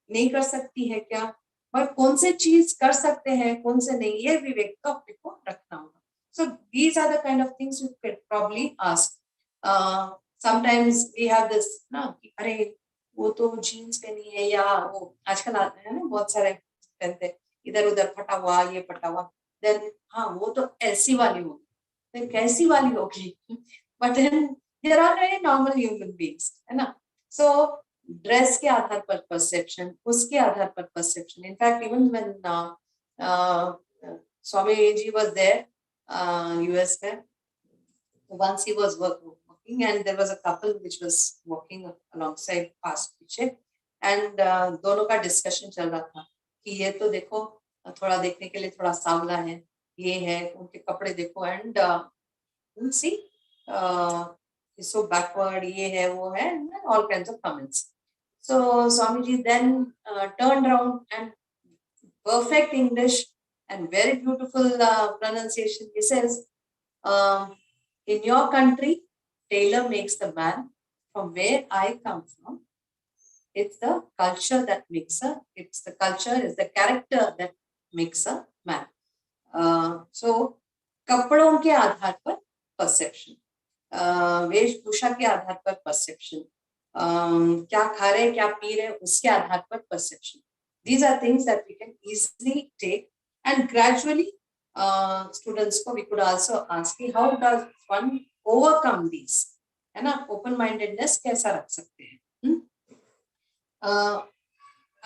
नहीं कर सकती है क्या, और कौन से चीज कर सकते हैं, कौन से नहीं, ये विवेक तो अपने को रखना होगा. So these are the kind of things you could probably ask. Sometimes we have this ना कि अरे वो तो जीन्स पहनी है, या वो आजकल आते हैं ना बहुत सारे पहनते, इधर उधर फटा हुआ, ये फटा हुआ, देन हाँ वो तो ऐसी वाली होगी, तो कैसी वाली होगी, but then there are very normal human beings, है ना. सो ड्रेस के आधार पर परसेप्शन, उसके आधार पर perception. In fact even when Swami ji was there US में, once he was working and there was a couple which was walking alongside past पीछे, and दोनों का डिस्कशन चल रहा था कि ये तो देखो थोड़ा देखने के लिए थोड़ा सांवला है, ये है, उनके कपड़े देखो, एंड see so backward, ये है वो है, and all kinds of comments. So Swamiji then turned around and perfect English and very beautiful pronunciation. He says, in your country, tailor makes the man. From where I come from, it's the culture that makes it's the culture, it's the character that makes a man. So कपड़ों के आधार पर perception, वेशभूषा के आधार पर perception, क्या खा रहे क्या पी रहे उसके आधार पर perception. These are things that we can easily take, and gradually students को we could also ask how does one overcome these, है ना, open mindedness कैसा रख सकते हैं.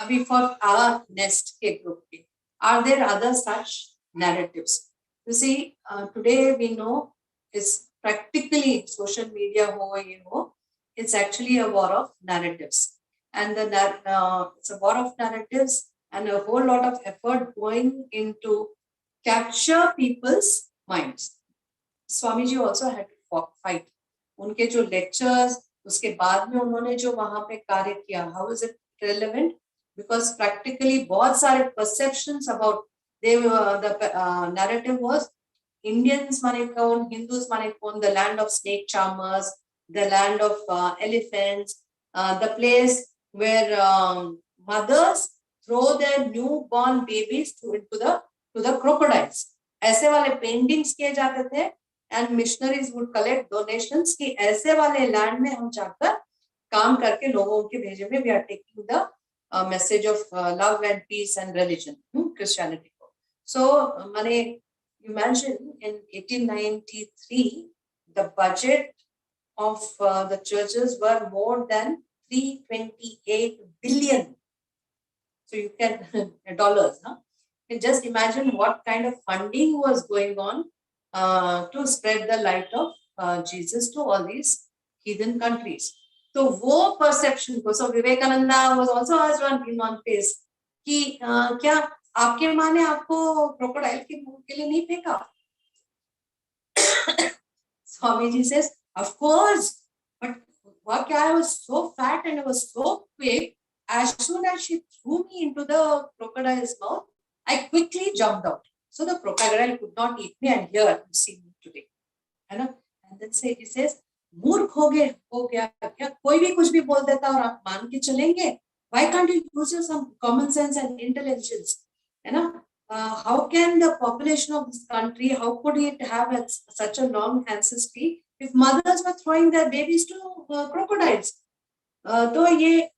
अभी for our nest के group के, are there other such narratives? You see, today we know is practically social media ho ye ho, it's actually a war of narratives, and it's a war of narratives and a whole lot of effort going into capture people's minds. Swamiji also had to fight. उनके जो lectures, उसके बाद में उन्होंने जो वहाँ पे कार्य किया, how is it relevant? Because practically बहुत सारे perceptions about the narrative was Indians माने कौन, Hindus माने कौन, the land of snake charmers, the land of elephants, the place where mothers throw their newborn babies to the crocodiles. ऐसे वाले paintings किए जाते थे, and missionaries would collect donations कि ऐसे वाले land में हम जाकर काम करके लोगों के भेजे में we are taking the message of love and peace and religion, Christianity. So माने imagine in 1893 the budget of the churches were more than 328 billion. So you can dollars, huh? And just imagine what kind of funding was going on to spread the light of Jesus to all these heathen countries. तो वो perception को, so Vivekananda was also asked on in one face कि क्या आपके माँ ने आपको crocodile के मुंह के लिए नहीं फेंका? Swami ji says, of course, but what I was so fat and I was so quick. As soon as she threw me into the crocodile's mouth, I quickly jumped out. So the crocodile could not eat me, and here you see me today. है ना? And then say he says, मूर्ख हो गया क्या? कोई भी कुछ भी बोल देता और आप मान के चलेंगे? Why can't you use your some common sense and intelligence? है ना? How can the population of this country, how could it have such a long ancestry if mothers were throwing their babies to crocodiles? तो ये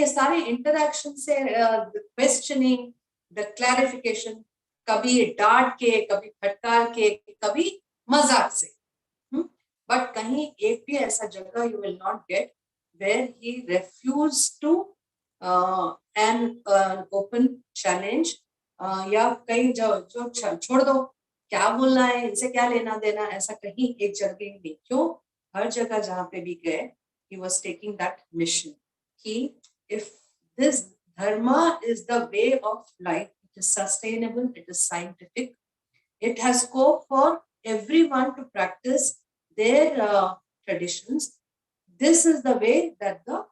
सारे interaction से questioning, the clarification, कभी डांट के, कभी फटकार के, कभी मजाक से, बट कहीं एक भी ऐसा जगह you will not get where he refuse to an open challenge, या कहीं जो छोड़ दो, क्या बोलना है, इनसे क्या लेना देना, ऐसा कहीं एक जगह नहीं. क्यों? हर जगह जहां पे भी गए, he was taking that mission कि if this dharma is the way of life, it is sustainable, it is scientific, it has scope for everyone to practice their traditions. This is the way that the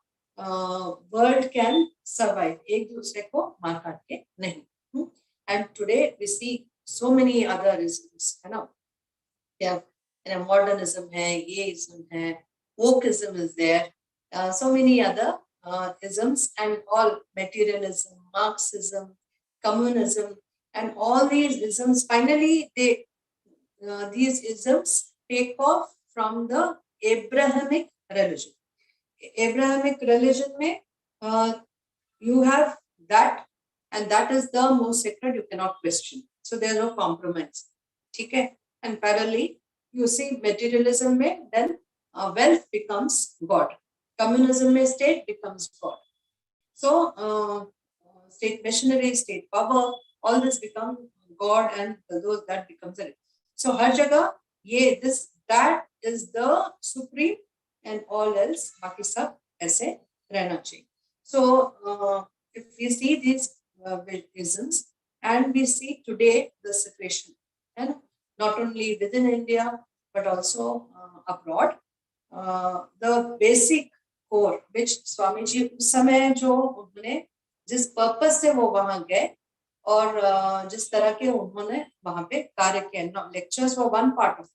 world can survive. एक दूसरे को मार काट के नहीं. And today we see so many other isms, है ना? Yeah, modernism है, yeism है, wokeism is there, so many other isms, and all materialism, Marxism, communism, and all these isms, finally these isms take off from the Abrahamic religion. Abrahamic religion में you have that, and that is the most sacred, you cannot question. So there is no compromise. ठीक है? And parallelly, you see materialism में, then wealth becomes God. Communism में state becomes God. So state machinery, state power, all this become God, and those that becomes it. So हर जगह ये that is the supreme, and all else बाकी सब ऐसे रहना चाहिए. So if we see these isms, and we see today the situation, and not only within India but also abroad, the basic core which Swami ji उस समय जो उन्होंने जिस पर्पस से वो वहां गए और जिस तरह के उन्होंने वहां पे कार्य किया, lectures were one part of,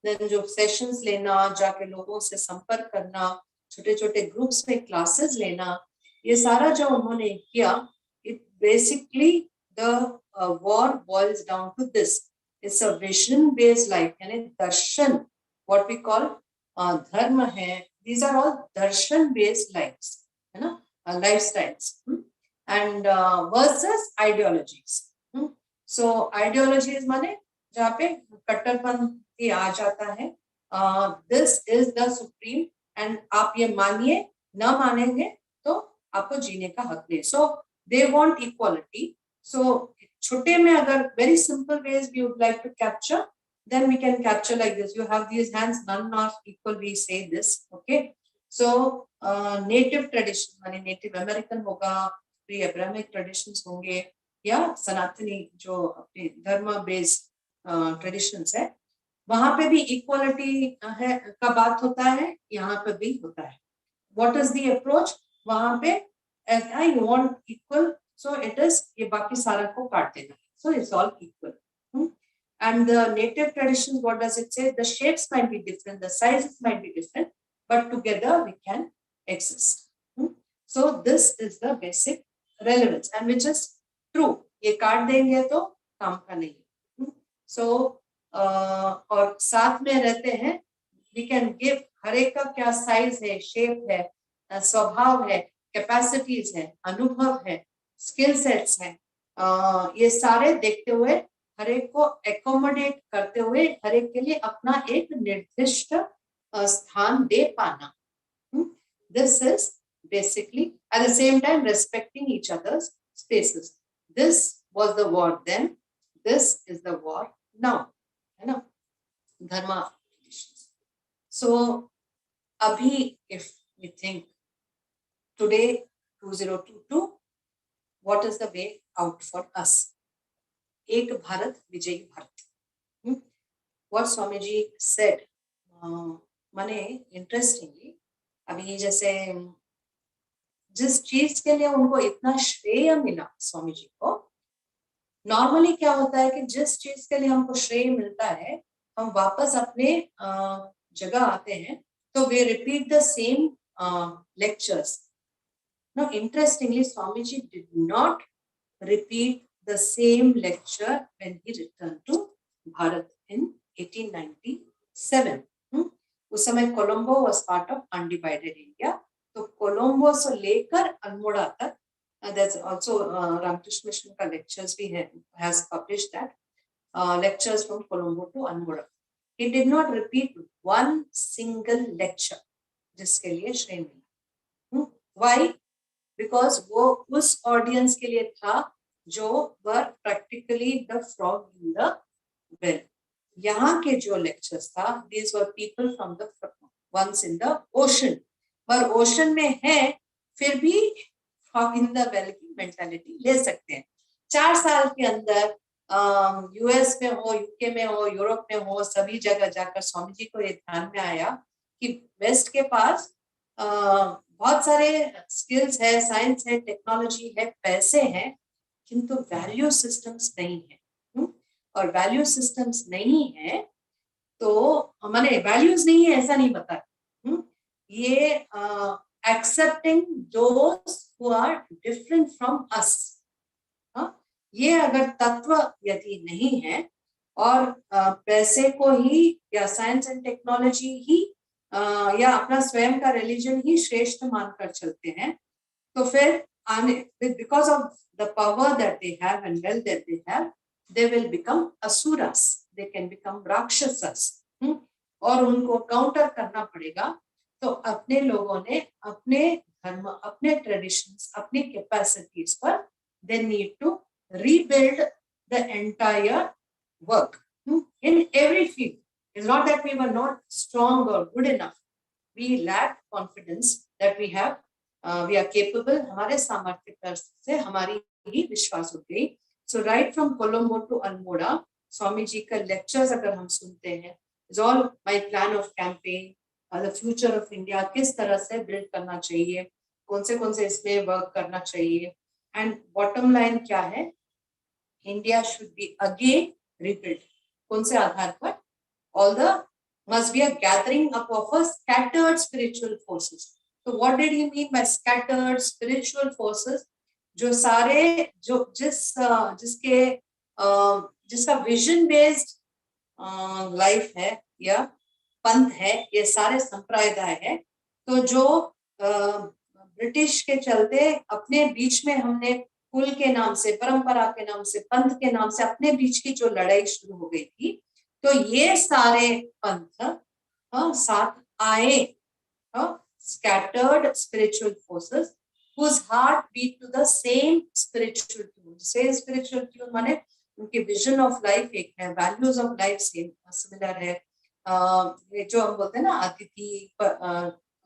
then जो सेशंस लेना, जाके लोगों से संपर्क करना, छोटे छोटे ग्रुप्स में क्लासेस लेना, ये सारा जो उन्होंने किया, it basically the war boils down to this. It's a vision based life, यानी दर्शन, what we call धर्म है, these are all darshan based lives, है ना, lifestyles, and versus ideologies. So ideologies माने जहाँ पे कट्टरपंथी आ जाता है, this is the supreme, and आप ये मानिए, न मानेंगे तो आपको जीने का हक नहीं. So they want equality. So छोटे में अगर very simple ways we would like to capture, then we can capture like this. You have these hands, none are equal, we say this. Okay. So native tradition माने native American होगा, pre-Abrahamic traditions होंगे, या सनातनी जो अपने धर्म based traditions है, वहां पे भी इक्वालिटी है का बात होता है, यहाँ पे भी होता है. What is the approach? वहां पे I want equal, so it is ये बाकी सारा को काट देना, so it's all equal. And the native traditions, what does it say? The shapes might be different, the sizes might be different, but together we can exist. So this is the basic relevance, and which is true. ये काट देंगे तो काम का नहीं. So और साथ में रहते हैं, we can give हर एक का क्या साइज है, शेप है, स्वभाव है, कैपेसिटीज है, अनुभव है, स्किल सेट्स है, ये सारे देखते हुए हर एक को एकोमोडेट करते हुए हर एक के लिए अपना एक निर्दिष्ट स्थान दे पाना. This is basically at the same time respecting each other's spaces. This was the war then, this is the war now, है ना, dharma. So Abhi, if we think today, 2022, what is the way out for us? Ek Bharat, Vijay Bharat. What Swamiji said, माने interestingly, अभी जैसे जिस चीज के लिए उनको इतना श्रेय मिला स्वामी जी को, नॉर्मली क्या होता है कि जिस चीज के लिए हमको श्रेय मिलता है, हम वापस अपने जगह आते हैं, तो वे repeat the same lectures. Now, interestingly, Swamiji did not repeat the same lecture when he returned to Bharat in 1897. उस समय Colombo was part of undivided India. तो कोलंबो से लेकर अल्मोड़ा तक, that's also Ramakrishna Mission का lectures भी has published that lectures from Colombo to Almora. He did not repeat one single lecture जिसके लिए श्रेय मिला. Why? Because वो उस audience के लिए था जो were practically the frog in the well. यहाँ के जो lectures था, these were people from the ones in the ocean. पर ocean में है, फिर भी frog in the well की mentality ले सकते हैं. 4 साल के अंदर यूएस में हो, यूके में हो, यूरोप में हो, सभी जगह जाकर स्वामी जी को ये ध्यान में आया कि वेस्ट के पास बहुत सारे स्किल्स है, साइंस है, टेक्नोलॉजी है, पैसे हैं, किंतु वैल्यू सिस्टम्स नहीं है. और वैल्यू सिस्टम्स नहीं है तो माने वैल्यूज नहीं है ऐसा नहीं बता. ये accepting those who are different from us, ये अगर तत्व यदि नहीं है और पैसे को ही या साइंस एंड टेक्नोलॉजी ही या अपना स्वयं का रिलीजन ही श्रेष्ठ मानकर चलते हैं, तो फिर because of the power that they have and wealth that they have, they will become asuras, they can become rakshasas. और उनको काउंटर करना पड़ेगा. तो अपने लोगों ने अपने धर्म, अपने ट्रेडिशंस, अपनी कैपेसिटीज पर they need to rebuild the entire work in every field. It's not that we were not strong or good enough. We lacked confidence that we have, we are capable. हमारे सामर्थ्य से हमारी ही विश्वास उठ गई. So right from Colombo to Almora, Swami ji का lectures अगर हम सुनते हैं, is all my plan of campaign, the future of India, किस तरह से build करना चाहिए, कौन से इसमें work करना चाहिए. And bottom line क्या है? India should be again rebuilt. कौन से आधार पर? All the must be a gathering up of a scattered spiritual forces. So what did he mean by scattered spiritual forces? जो सारे जो जिसका विजन बेस्ड लाइफ है या पंथ है, ये सारे संप्रदाय है. तो जो ब्रिटिश के चलते अपने बीच में हमने कुल के नाम से, परंपरा के नाम से, पंथ के नाम से अपने बीच की जो लड़ाई शुरू हो गई थी, तो ये सारे पंथ साथ आए, scattered spiritual forces whose heart beat to the same spiritual tune. Same spiritual tune माने उनकी vision of life एक है, values of life same similar है. ये जो हम बोलते हैं ना,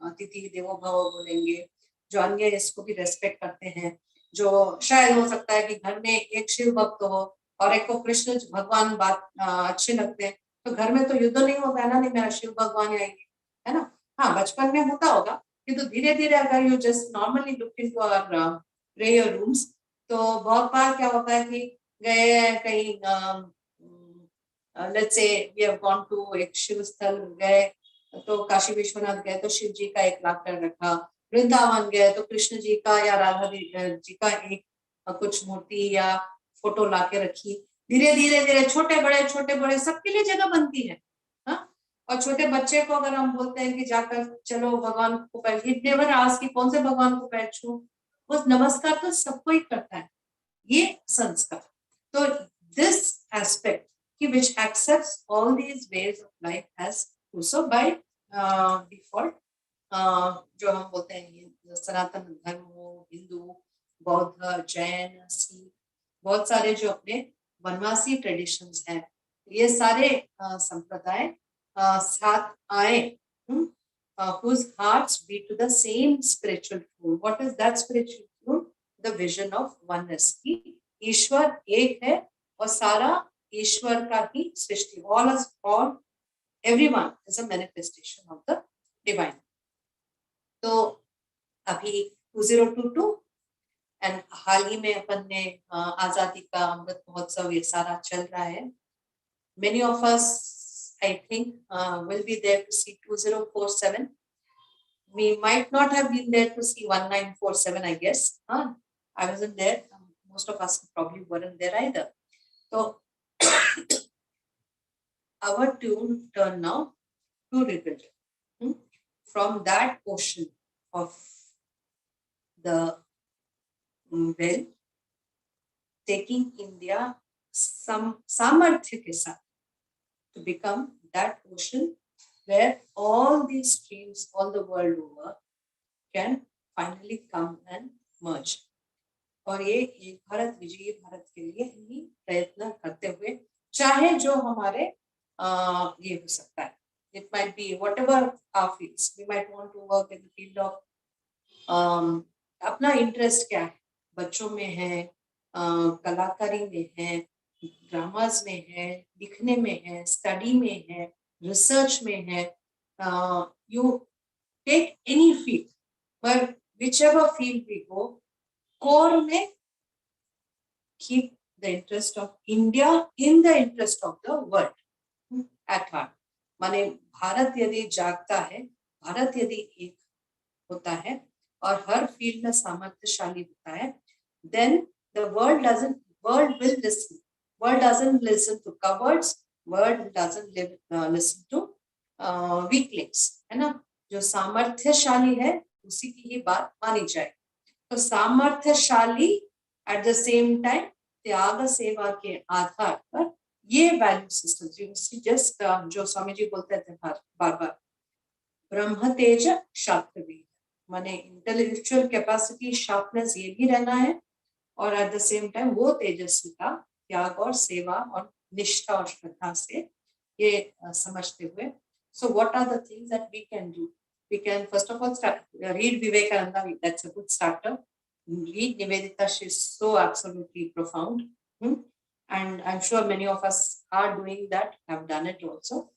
अतिथि देवो भव बोलेंगे, जो अन्य इसको भी रेस्पेक्ट करते हैं. जो शायद हो सकता है कि घर में एक शिव भक्त हो और एक को कृष्ण भगवान बात अच्छे लगते हैं, तो घर में तो युद्ध नहीं होता है ना, नहीं मेरा शिव भगवान आएंगे, है ना. हाँ, बचपन में होता होगा, किंतु धीरे धीरे अगर you just normally look into our prayer rooms, तो बहुत बार क्या होता है कि गए कहीं, let's say we have gone to एक शिव स्थल गए, तो काशी विश्वनाथ गए तो शिव जी का एक लाकर रखा, वृंदावन गए तो कृष्ण जी का या राधा जी का एक कुछ मूर्ति या फोटो लाके रखी. धीरे धीरे छोटे बड़े सबके लिए जगह बनती है. और छोटे बच्चे को अगर हम बोलते हैं कि जाकर चलो भगवान को पैर, नेवर आस्क कि कौन से भगवान को पैर छू, वो नमस्कार तो सबको ही करता है. ये संस्कार. तो दिस एस्पेक्ट कि which accepts all these ways of life as also by default, जो हम बोलते हैं सनातन धर्म हो, हिंदू, बौद्ध, जैन, सिख, बहुत सारे जो अपने वनवासी ट्रेडिशंस हैं, ये सारे संप्रदाय साथ आए whose hearts beat to the same spiritual tune. What is that spiritual tune? The vision of oneness. कि ईश्वर एक है और सारा ईश्वर का ही सृष्टि. All everyone is a manifestation of the divine. तो अभी 2022 एंड हाल ही में अपन ने आजादी का अमृत महोत्सव ये सारा चल रहा है. Many of us, I think, will be there to see 2047. We might not have been there to see 1947, I guess. I wasn't there. Most of us probably weren't there either. So our turn now to rebuild. From that ocean of the well, taking India some samarthya ke saath to become that ocean where all these streams all the world over can finally come and merge. और ये एक भारत विजयी भारत के लिए ही प्रयत्न करते हुए चाहे जो हमारे ये हो सकता है. It might be whatever our fields. We might want to work in the field of अपना इंटरेस्ट क्या है. बच्चों में है, कलाकारी में है, ड्रामास में है, लिखने में है, स्टडी में है, रिसर्च में है. You take any field, but whichever field we go, core में keep the interest of India in the interest of the world at heart. माने भारत यदि जागता है, भारत यदि एक होता है और हर फील्ड में सामर्थ्यशाली होता है, then the world will listen. World doesn't listen to cowards. World doesn't listen to weaklings. है ना. जो सामर्थ्यशाली है उसी की ही बात मानी जाए. तो सामर्थ्यशाली at the same time त्याग सेवा के आधार पर ये वैल्यू सिस्टम जस्ट जो स्वामी जी बोलते थे बार बार, ब्रह्म तेज शास्त्रवीर, माने इंटेलेक्चुअल कैपेसिटी शार्पनेस ये भी रहना है और एट द सेम टाइम वो तेजस्विता त्याग और सेवा और निष्ठा और श्रद्धा से ये समझते हुए. So what are the things that we can do? We can first of all read Vivekananda. That's a good starter. Read Nivedita. She's so absolutely profound. And I'm sure many of us are doing that, have done it also.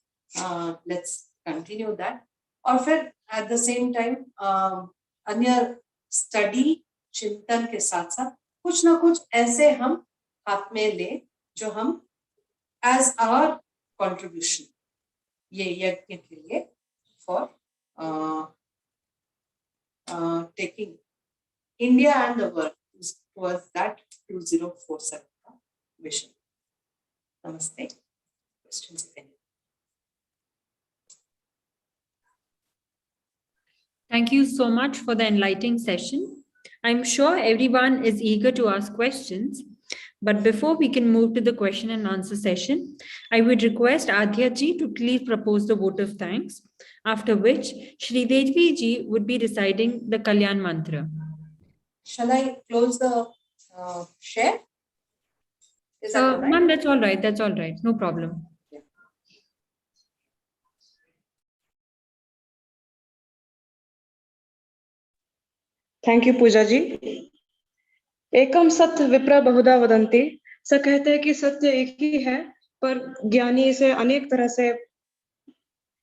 Let's continue that. और फिर at the same time अन्य study चिंतन के साथ साथ कुछ ना कुछ ऐसे हम हाथ में ले जो हम as our contribution ये यज्ञ के लिए for taking India and the world towards that 2047 vision. Namaste. Questions if any. Thank you so much for the enlightening session. I'm sure everyone is eager to ask questions, but before we can move to the question and answer session, I would request Adhya ji to please propose the vote of thanks, after which Shri Devi ji would be reciting the Kalyan mantra. Shall I close the share? Is that all right? Ma'am, that's all right. That's all right. No problem. Thank you Pooja ji. एकम सत्य विप्र बहुधा वदंती. सब कहते हैं कि सत्य एक ही है, पर ज्ञानी इसे अनेक तरह से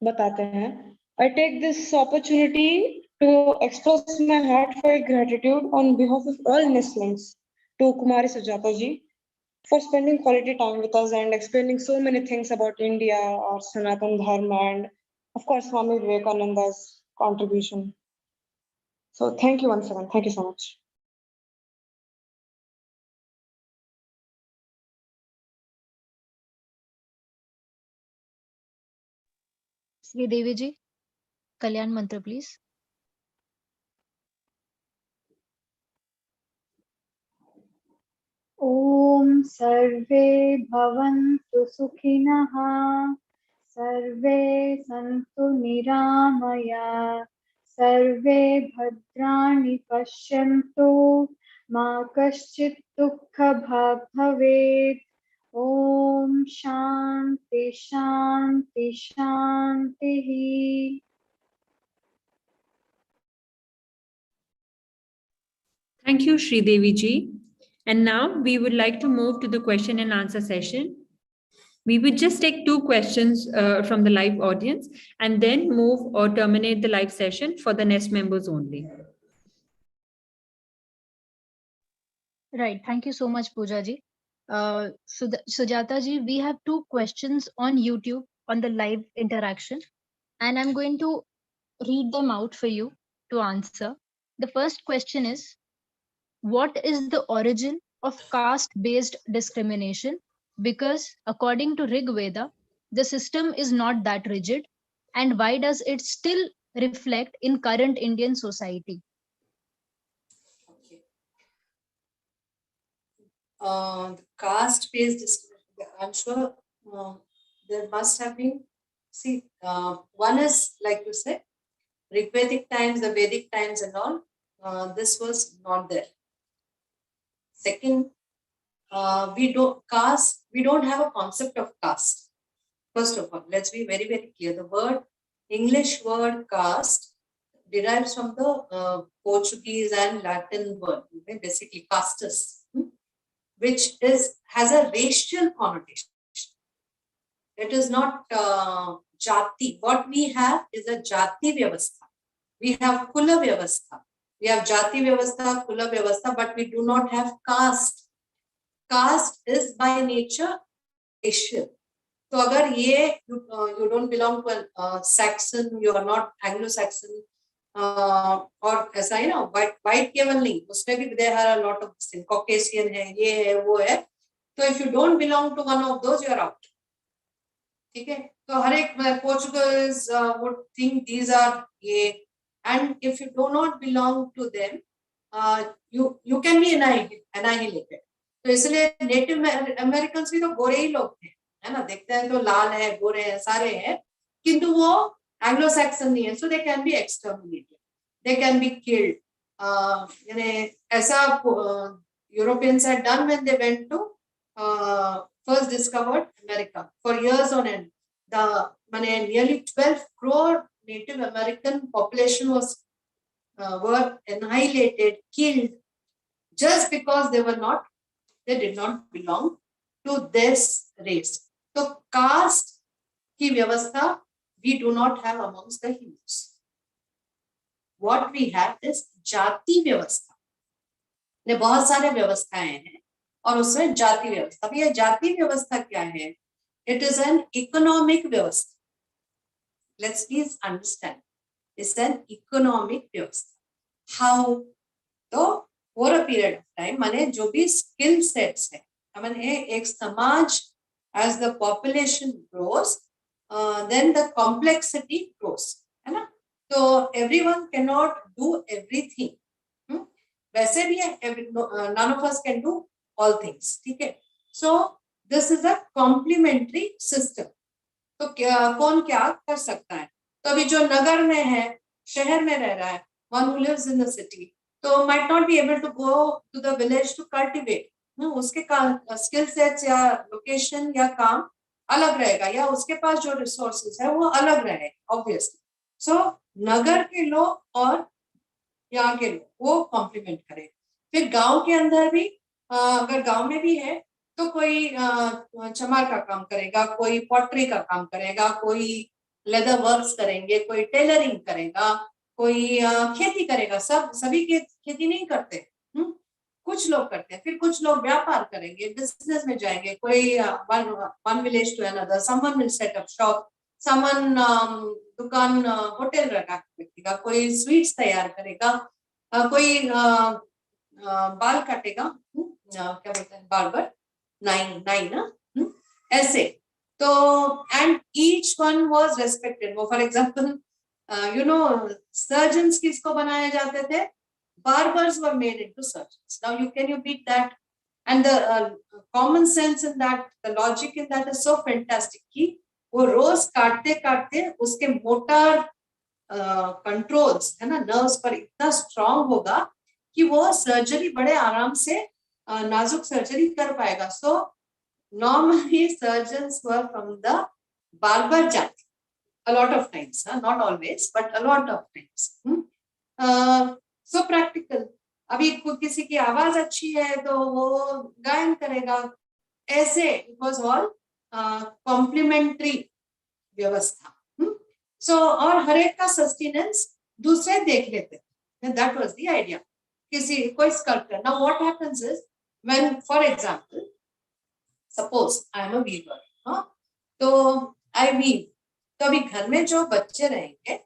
बताते हैं. I take this opportunity to express my heartfelt gratitude on behalf of all nestlings to Kumari Sujatha ji for spending quality time with us and explaining so many things about India or Sanatan Dharma and of course Swami Vivekananda's contribution. So thank you once again. Thank you so much. Sri Devi ji, Kalyan mantra please. Om sarve bhavantu sukhinah, sarve santu niramaya, सर्वे भद्राणि पश्यन्तु मा कश्चित् दुःखभाग् भवेत्. ओम शांति शांति शांति. Thank you, Sri Devi ji. And now we would like to move to the question and answer session. We would just take two questions from the live audience and then move or terminate the live session for the Nest members only. Right. Thank you so much, Pooja ji. Sujatha ji, we have two questions on YouTube on the live interaction, and I'm going to read them out for you to answer. The first question is, what is the origin of caste-based discrimination? Because according to Rig Veda, the system is not that rigid, and why does it still reflect in current Indian society? Okay. Caste-based discrimination, I'm sure there must have been. See, one is, like you said, Rigvedic times, the Vedic times and all, this was not there. Second, we don't have a concept of caste. First of all, let's be very, very clear. The English word caste derives from the Portuguese and Latin word, okay? Basically castus, which has a racial connotation. It is not jati. What we have is a jati vyavastha. We have kula vyavastha. We have jati vyavastha, kula vyavastha, but we do not have caste. Caste is by nature racial. So अगर ये you don't belong to a Saxon, you are not Anglo-Saxon, और ऐसा है ना, white केवल नहीं, उसमें भी there are a lot of things, Caucasian है, ये है, वो है. So if you don't belong to one of those, you are out. ठीक है, तो हर एक Portuguese would think these are ये, and if you do not belong to them, you can be annihilated. तो इसलिए Native Americans भी तो गोरे ही लोग थे, है ना, देखते हैं तो लाल है, गोरे हैं, सारे हैं, किंतु वो एंग्लो सैक्सन नहीं है, so they can be exterminated, they can be killed. यानी ऐसा Europeans had done when they went to first discovered America. For years on end, nearly 12 crore Native American population were annihilated, killed, just because they did not belong to this race. So caste ki vyavastha we do not have amongst the Hindus. What we have is jati vyavastha. ने बहुत सारे व्यवस्थाएं हैं और उसमें जाति व्यवस्था. अब ये जाति व्यवस्था क्या है? It is an economic व्यवस्था. Let's please understand. It's an economic व्यवस्था. How? तो over a period of time, माने जो भी skill sets है, माने एक समाज, as the population grows, then the complexity grows, है ना? So everyone cannot do everything. वैसे भी none of us can do all things, ठीक है? So this is a complementary system. तो कौन क्या कर सकता है? तो अभी जो नगर में है, शहर में रह रहा है, one who lives in the city, तो might not be able to go to the village to cultivate. उसके skill sets या location या काम अलग रहेगा, या उसके पास जो resources है वो अलग रहेगा, obviously. So नगर के लोग और यहाँ के लोग वो कॉम्प्लीमेंट करें. फिर गांव के अंदर भी अगर गांव में भी है तो कोई चमार का काम करेगा, कोई पॉटरी का काम करेगा, कोई लेदर वर्क्स करेंगे, कोई टेलरिंग करेगा, कोई खेती करेगा. सभी खेती नहीं करते, कुछ लोग करते हैं. फिर कुछ लोग व्यापार करेंगे, बिजनेस में जाएंगे. कोई one village to another, someone will set up shop, someone दुकान होटल रखेगा, कोई स्वीट्स तैयार करेगा, कोई बाल काटेगा, क्या बोलते हैं, बार्बर, नाइन ऐसे. तो and each one was respected. वो फॉर एग्जांपल सर्जन्स किसको बनाए जाते थे? Barbers were made into surgeons. Now can you beat that? And the common sense in that, the logic in that is so fantastic कि वो रोज काटते काटते उसके मोटर कंट्रोल्स है ना, नर्व्स पर इतना स्ट्रांग होगा कि वो सर्जरी बड़े आराम से नाजुक सर्जरी कर पाएगा. सो normally surgeons were from the barber jati a lot of times, not always but a lot of times. So practical. अभी किसी की आवाज अच्छी है तो वो गायन करेगा, ऐसे इट वॉज ऑल कॉम्प्लीमेंट्री व्यवस्था। सो और हर एक का सस्टेनेंस दूसरे देख लेते, दैट वाज द आइडिया। किसी कोई sculpture, now what happens is when for example suppose I am a weaver, तो आई वीव, तो अभी घर में जो बच्चे रहेंगे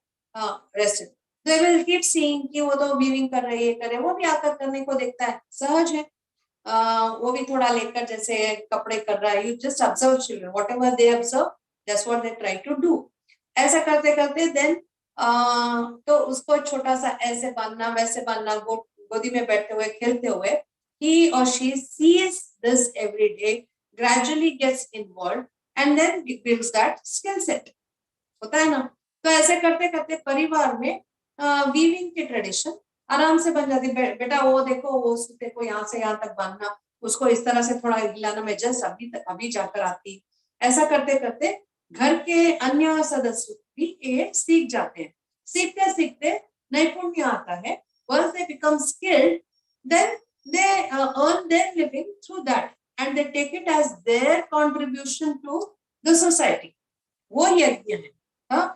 rest they will keep seeing कि वो तो वीविंग कर रही है, करे, वो भी आकर करने को देखता है, सहज है। वो भी थोड़ा लेकर जैसे कपड़े कर रहा है, you just observe children, whatever they observe that's what they try to do. ऐसा करते करते देन तो उसको छोटा सा ऐसे बांधना वैसे बांधना, गोदी में बैठते हुए खेलते हुए, he or she sees this every day, gradually gets involved and then builds that skill set, होता है ना। तो ऐसे करते करते परिवार में वीविंग की ट्रेडिशन आराम से बन जाती। बेटा वो देखो, वो सूते को यहाँ से यहाँ तक बांधना, उसको इस तरह से थोड़ा हिलाना, मैं जस्ट अभी जाकर आती। ऐसा करते करते घर के अन्य सदस्य भी ये सीख जाते हैं। सीखते सीखते नैपुण्य आता है। Once they become skilled, then they earn their living through that and they take it as their contribution to the society. वो यज्ञ है। हाँ,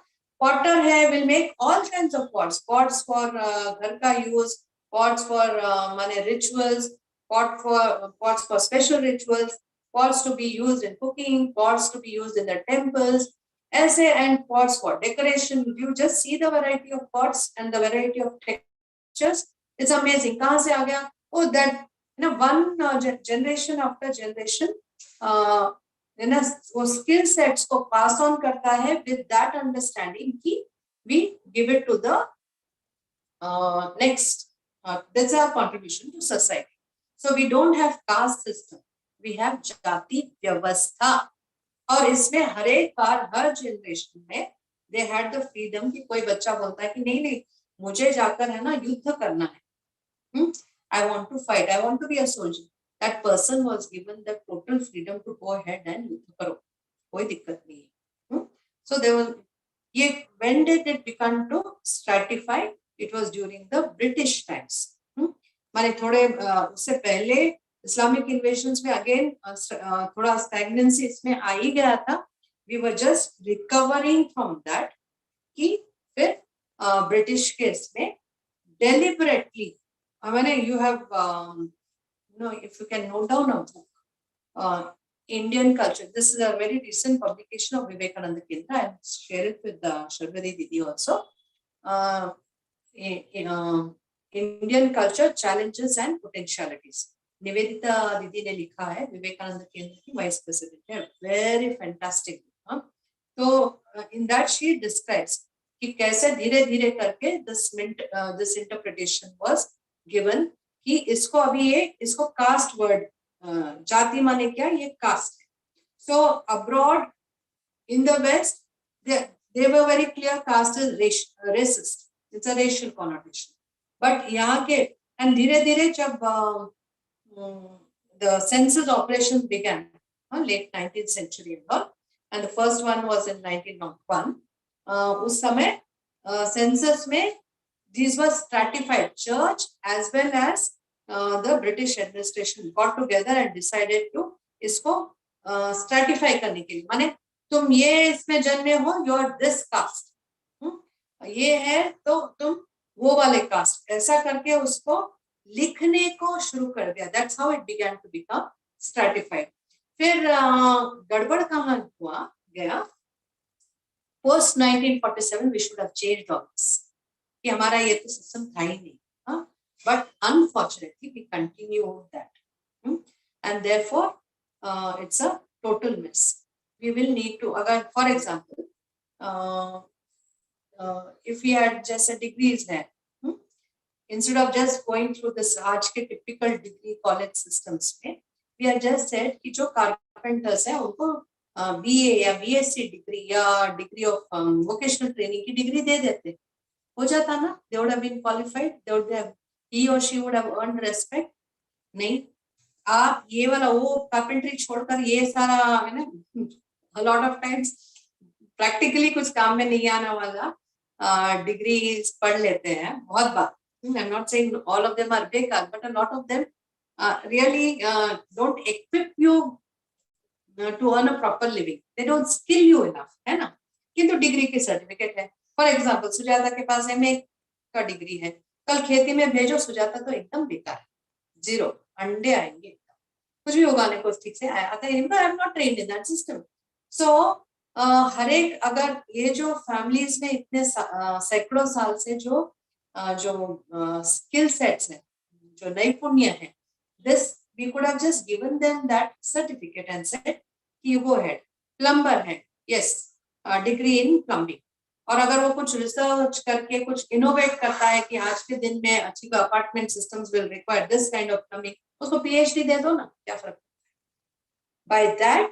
पॉटर है, will make all kinds of pots for घर का use, pots for माने rituals, pots for special rituals, pots to be used in cooking, pots to be used in the temples, ऐसे, and pots for decoration. You just see the variety of pots and the variety of textures. It's amazing. कहाँ से आ गया? Oh, that one generation after generation वो skill sets को pass on करता है with that understanding कि we give it to the next, that's our contribution to society. So we don't have caste system, we have जाति व्यवस्था। और इसमें हर एक बार हर जनरेशन में दे हैड द फ्रीडम कि कोई बच्चा बोलता है कि नहीं नहीं मुझे जाकर है ना युद्ध करना है, I want to fight, I want to be a soldier. That person was given the total freedom to go ahead and युद्ध करो, कोई दिक्कत नहीं है। So there was ये when did it become to stratify? It was during the British times. माने थोड़े उससे पहले इस्लामिक इन्वेशंस में अगेन थोड़ा स्टैग्नेंसी इसमें आ ही गया था। We were just recovering from that कि फिर ब्रिटिश केस में deliberately, I mean, you have, if you can note down a book, Indian culture. This is a very recent publication of Vivekananda Kendra, and share it with Sharvadi Didi also. Indian culture challenges and potentialities. Nivedita दीदी ने लिखा है, विवेकानंद केंद्र की vice president है, very fantastic. तो in that she describes कि कैसे धीरे धीरे करके दिस इंटरप्रिटेशन वाज गिवन कि इसको अभी ये इसको कास्ट वर्ड, जाति माने क्या, ये कास्ट है। So abroad in the west they were very clear caste is racist, it's a racial connotation, but यहाँ के and धीरे धीरे जब the census operations began, late 19th century and the first one was in 1901, उस समय census में these were stratified. Church as well as the British administration got together and decided to इसको stratify करने के लिए, माने तुम ये इसमें जन्मे हो, you are this caste, ये है तो तुम वो वाले कास्ट, ऐसा करके उसको लिखने को शुरू कर दिया। That's how it began to become stratified. फिर गड़बड़ कहाँ हुआ गया, post 1947 we should have changed all this, कि हमारा ये तो सिस्टम था ही नहीं, but unfortunately we continue that, and therefore it's a total mess. We will need to, अगर for example if we had just a degrees है, instead of just going through this आज के typical degree college systems में, we have just said कि जो carpenters हैं उनको BA या BSc डिग्री या डिग्री ऑफ वोकेशनल ट्रेनिंग की डिग्री दे देते, हो जाता ना, they would have been qualified, they would have, he or she would have earned respect. नहीं, आप ये वाला वो कार्पेंट्री छोड़कर ये सारा है ना, a lot of times practically कुछ काम में नहीं आने वाला डिग्री पढ़ लेते हैं बहुत बार, I'm not saying all of them are bekar, but a lot of them really don't equip you to earn a proper living. They don't skill you enough, है ना? किंतु डिग्री की सर्टिफिकेट है. फॉर एग्जाम्पल सुजाता के पास MA का degree है, कल खेती में भेजो सुजाता तो एकदम बेकार है, जीरो, अंडे आएंगे, कुछ भी उगाने को ठीक से आता है. I am not trained in that system. So हर एक, अगर ये जो फैमिलीज में इतने सैकड़ों साल से जो स्किल सेट्स हैं, जो नैपुण्य है, this we could have just given them that certificate and said कि you go ahead. प्लम्बर है, yes, डिग्री इन प्लम्बिंग, और अगर वो कुछ रिसर्च करके कुछ इनोवेट करता है कि आज के दिन में अच्छी apartment systems will require this kind of plumbing, उसको पीएचडी दे दो ना, क्या फर्क. By that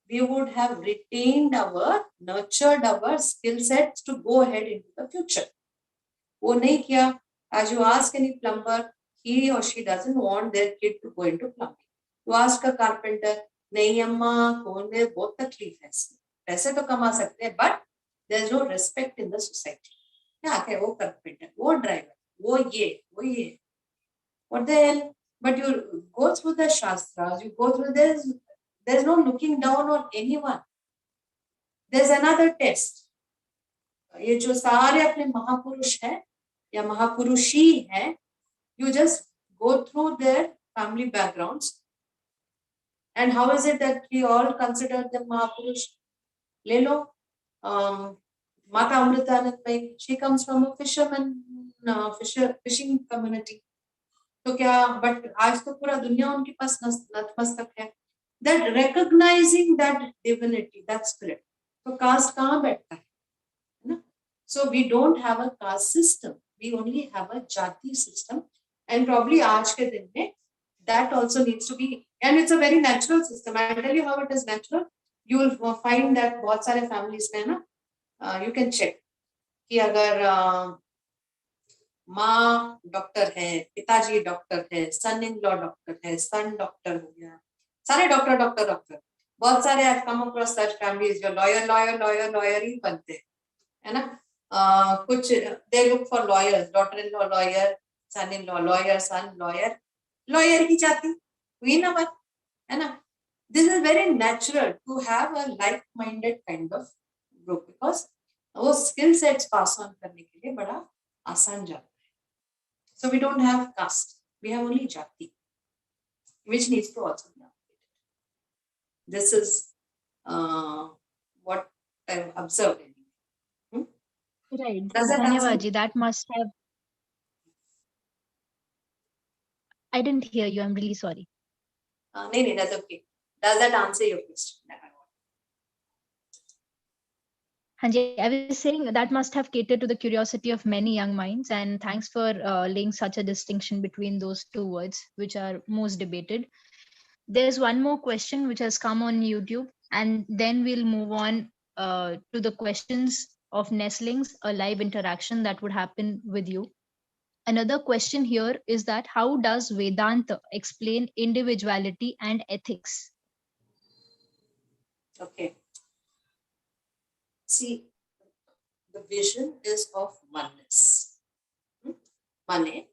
we would have retained nurtured our skill sets to go ahead into the future. वो नहीं किया. As you ask any plumber, he or she doesn't want their kid to go into plumbing. You ask a carpenter, नहीं अम्मा, खोलने बहुत तकलीफ है, पैसे तो कमा सकते हैं, but there is no respect in the society. क्या है वो carpenter, वो driver, वो ये, what the hell? But you go through the shastras, you go through this. There's no looking down on anyone. There's another test. ये जो सारे अपने महापुरुष हैं या महापुरुषी हैं, you just go through their family backgrounds, and how is it that we all consider them Mahapurush? ले लो Mata Amritanandamayi, she comes from a fishing community. तो क्या, but आज तो पूरा दुनिया उनके पास नतमस्तक है. That recognizing that divinity, that spirit. तो caste कहाँ बैठता है ना? So we don't have a caste system. We only have a jati system. And probably आज के दिन में that also needs to be, and it's a very natural system. I'll tell you how it is natural. You will find that बहुत सारे families में ना, you can check कि अगर माँ डॉक्टर है, पिताजी डॉक्टर है, सन इन लॉ डॉक्टर है, सन डॉक्टर हो गया, सारे डॉक्टर, बहुत सारे I've come across such families जो लॉयर ही बनते हैं, है ना? कुछ they look for lawyers, daughter in law lawyer, son in law lawyer, son lawyer की जाति हुई ना बात, है ना? This is very natural to have a like-minded kind of group, because वो skill sets pass on करने के लिए बड़ा आसान जाता है. So we don't have caste, we have only jati, which needs to also be updated. This is what I've observed. Right. Does that answer? Dhanyavad ji, that must have. I didn't hear you. I'm really sorry. No, that's okay. Does that answer your question? Hanji, I was saying that must have catered to the curiosity of many young minds, and thanks for laying such a distinction between those two words, which are most debated. There's one more question which has come on YouTube, and then we'll move on to the questions of nestlings, a live interaction that would happen with you. Another question here is that how does Vedanta explain individuality and ethics? Okay. See, the vision is of oneness. Mane,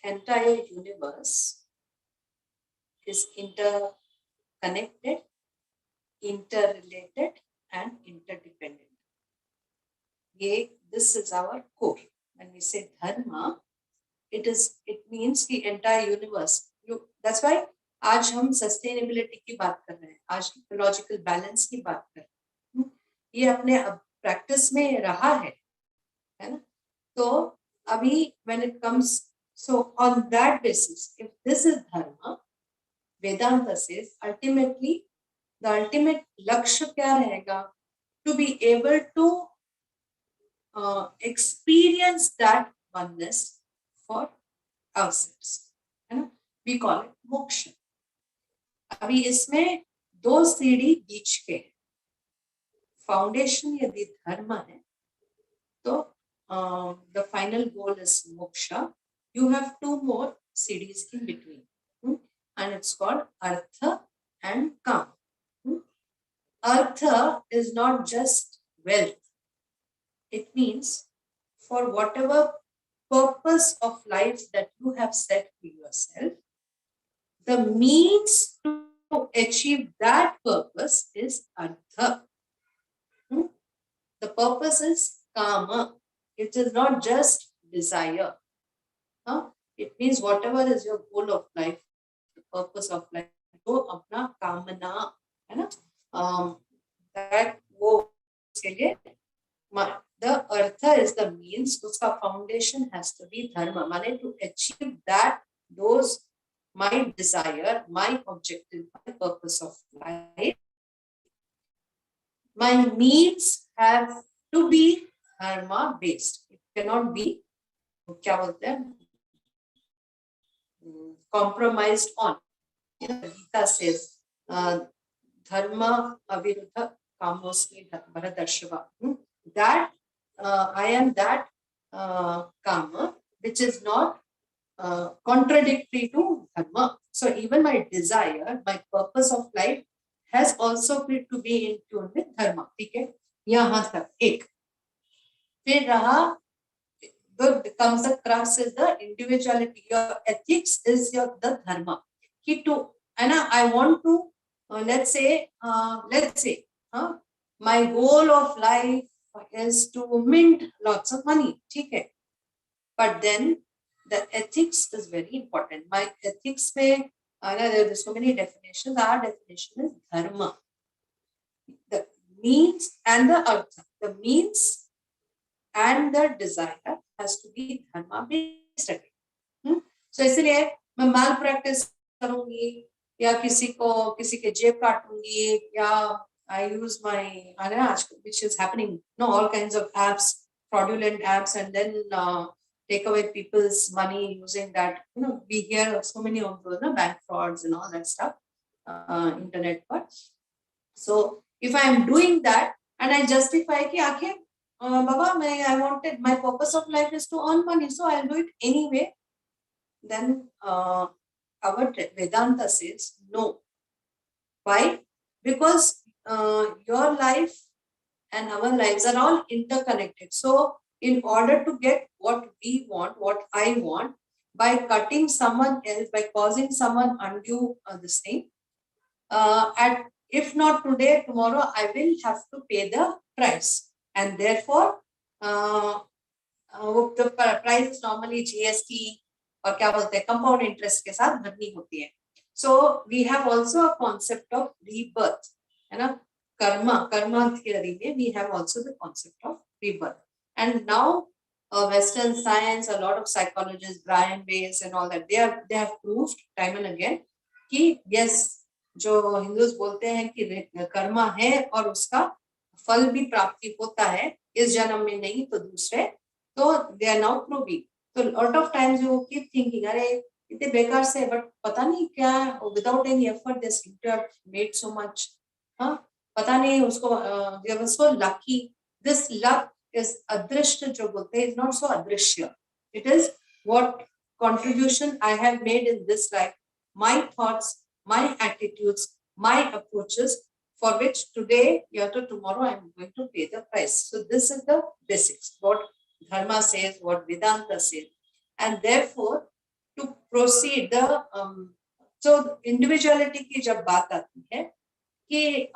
entire universe is interconnected, interrelated, and interdependent. This is our core. When we say dharma, it means the entire universe. That's why आज हम sustainability की बात कर रहे हैं, आज ecological balance की बात कर रहे हैं. ये अपने प्रैक्टिस में रहा है ना? तो अभी when it comes, so on that basis, if this is dharma, Vedanta says ultimately the ultimate lakshya क्या रहेगा? To be able to experience that oneness for ourselves, है ना? We call it moksha. अभी इसमें दो सीढ़ी बीच के, फाउंडेशन यदि धर्म है तो the final goal is moksha. You have two more सीढ़ीज in between, and it's called artha and kam. Artha is not just wealth. It means for whatever purpose of life that you have set for yourself, the means to achieve that purpose is artha. The purpose is kama. It is not just desire. It means whatever is your goal of life, the purpose of life, जो अपना कामना है ना, that वो उसके लिए the artha is the means. उसका foundation has to be dharma. माने to achieve that, those my desire, my objective, my purpose of life, my means have to be dharma based. It cannot be क्या बोलते हैं compromised on. Gita says dharma aviruddha kamosmi bharadarshava. That I am that kama which is not contradictory to dharma. So even my desire, my purpose of life has also to be in tune with dharma. ठीक है, यहाँ तक एक. फिर रहा, comes the crux is the individuality. Your ethics is your the dharma. कि to, and I want to let's say my goal of life is to mint lots of money. ठीक है, but then the ethics is very important. My ethics में there's so many definitions. Our definition is dharma. The means and the artha. The means and the desire has to be dharma based. So इसलिए मैं माल practice करूंगी या किसी के जेब काटूंगी या I use my which is happening, all kinds of apps, fraudulent apps, and then take away people's money using that. We hear so many of those bank frauds and all that stuff, internet. So if I am doing that and I justify कि आखिर Baba, I wanted, my purpose of life is to earn money, so I'll do it anyway. Then our Vedanta says no. Why? Because your life and our lives are all interconnected. So in order to get what we want, what I want, by cutting someone else, by causing someone undue this thing, if not today, tomorrow, I will have to pay the price. And therefore, the price is normally GST और क्या बोलते हैं compound interest के साथ भरनी होती है. So we have also a concept of rebirth, है ना, karma theory में we have also the concept of rebirth. And now Western science, a lot of psychologists, Brian Weiss and all that, they have proved time and again कि yes, जो Hindus बोलते हैं कि कर्मा है और उसका फल भी प्राप्ति होता है, इस जन्म में नहीं तो दूसरे, तो they are now proving. So a lot of times you keep thinking, अरे इतने बेकार से, but पता नहीं क्या, without any effort they seem to have made so much. पता नहीं उसको, they were so lucky. This luck is adrishta जो बोलते हैं, is not so adrishya. It is what contribution I have made in this life, my thoughts, my attitudes, my approaches, for which today or tomorrow I am going to pay the price. So this is the basics, what Dharma says, what Vedanta says. And therefore, to proceed, so individuality की जब बात आती है कि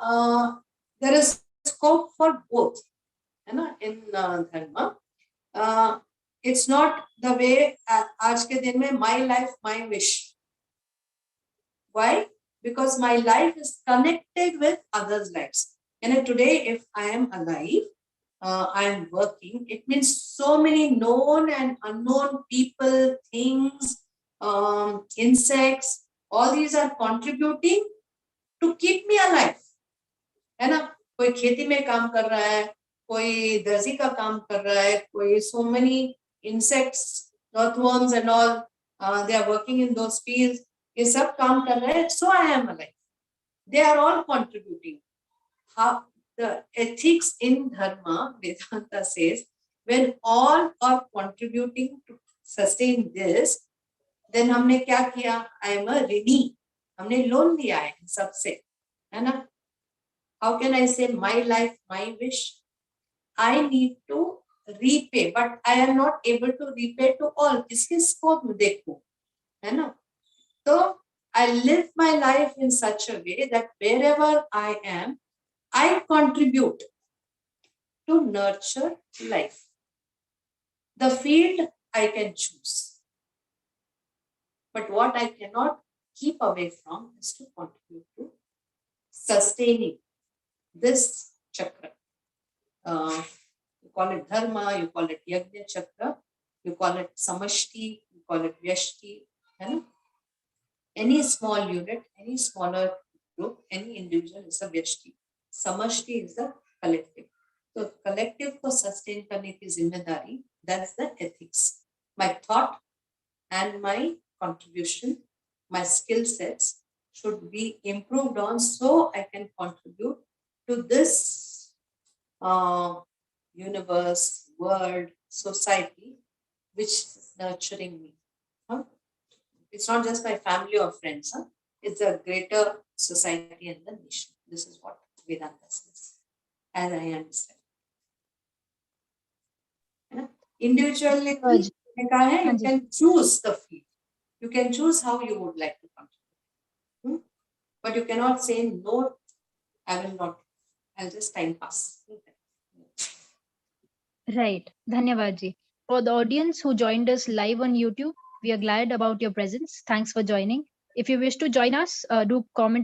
there is scope for both, है ना, in Dharma. It's not the way आज के दिन में my life, my wish. Why? Because my life is connected with others' lives. And today, if I am alive, I am working, it means so many known and unknown people, things, insects, all these are contributing to keep me alive. है ना, कोई खेती में काम कर रहा है, कोई दर्जी का काम कर रहा है, कोई so many insects, earthworms and all, they are working in those fields. ये सब काम कर रहे हैं, so I am alive. They are all contributing. How the ethics in Dharma, Vedanta says, when all are contributing to sustain this, then हमने क्या किया? I am a ऋणी. हमने लोन लिया है सबसे, है ना? How can I say my life, my wish? I need to repay, but I am not able to repay to all. इसके scope देखो, है ना? So I live my life in such a way that wherever I am, I contribute to nurture life. The field I can choose, but what I cannot keep away from is to contribute to sustaining this chakra. You call it dharma, you call it yajna chakra, you call it samashti, you call it vyashti. Any small unit, any smaller group, any individual is a vyashti. Samashti is the collective. So collective को sustain करने की जिम्मेदारी, that's the ethics. My thought and my contribution, my skill sets should be improved on so I can contribute to this universe, world, society, which is nurturing me. It's not just my family or friends. It's a greater society and the nation. This is what Vedanta says, as I understand. Individuality, you can choose the field. You can choose how you would like to contribute. But you cannot say, no, I will not. I'll just time pass. Right. Dhanyavad ji. For the audience who joined us live on YouTube, we are glad about your presence. Thanks for joining. If you wish to join us, do comment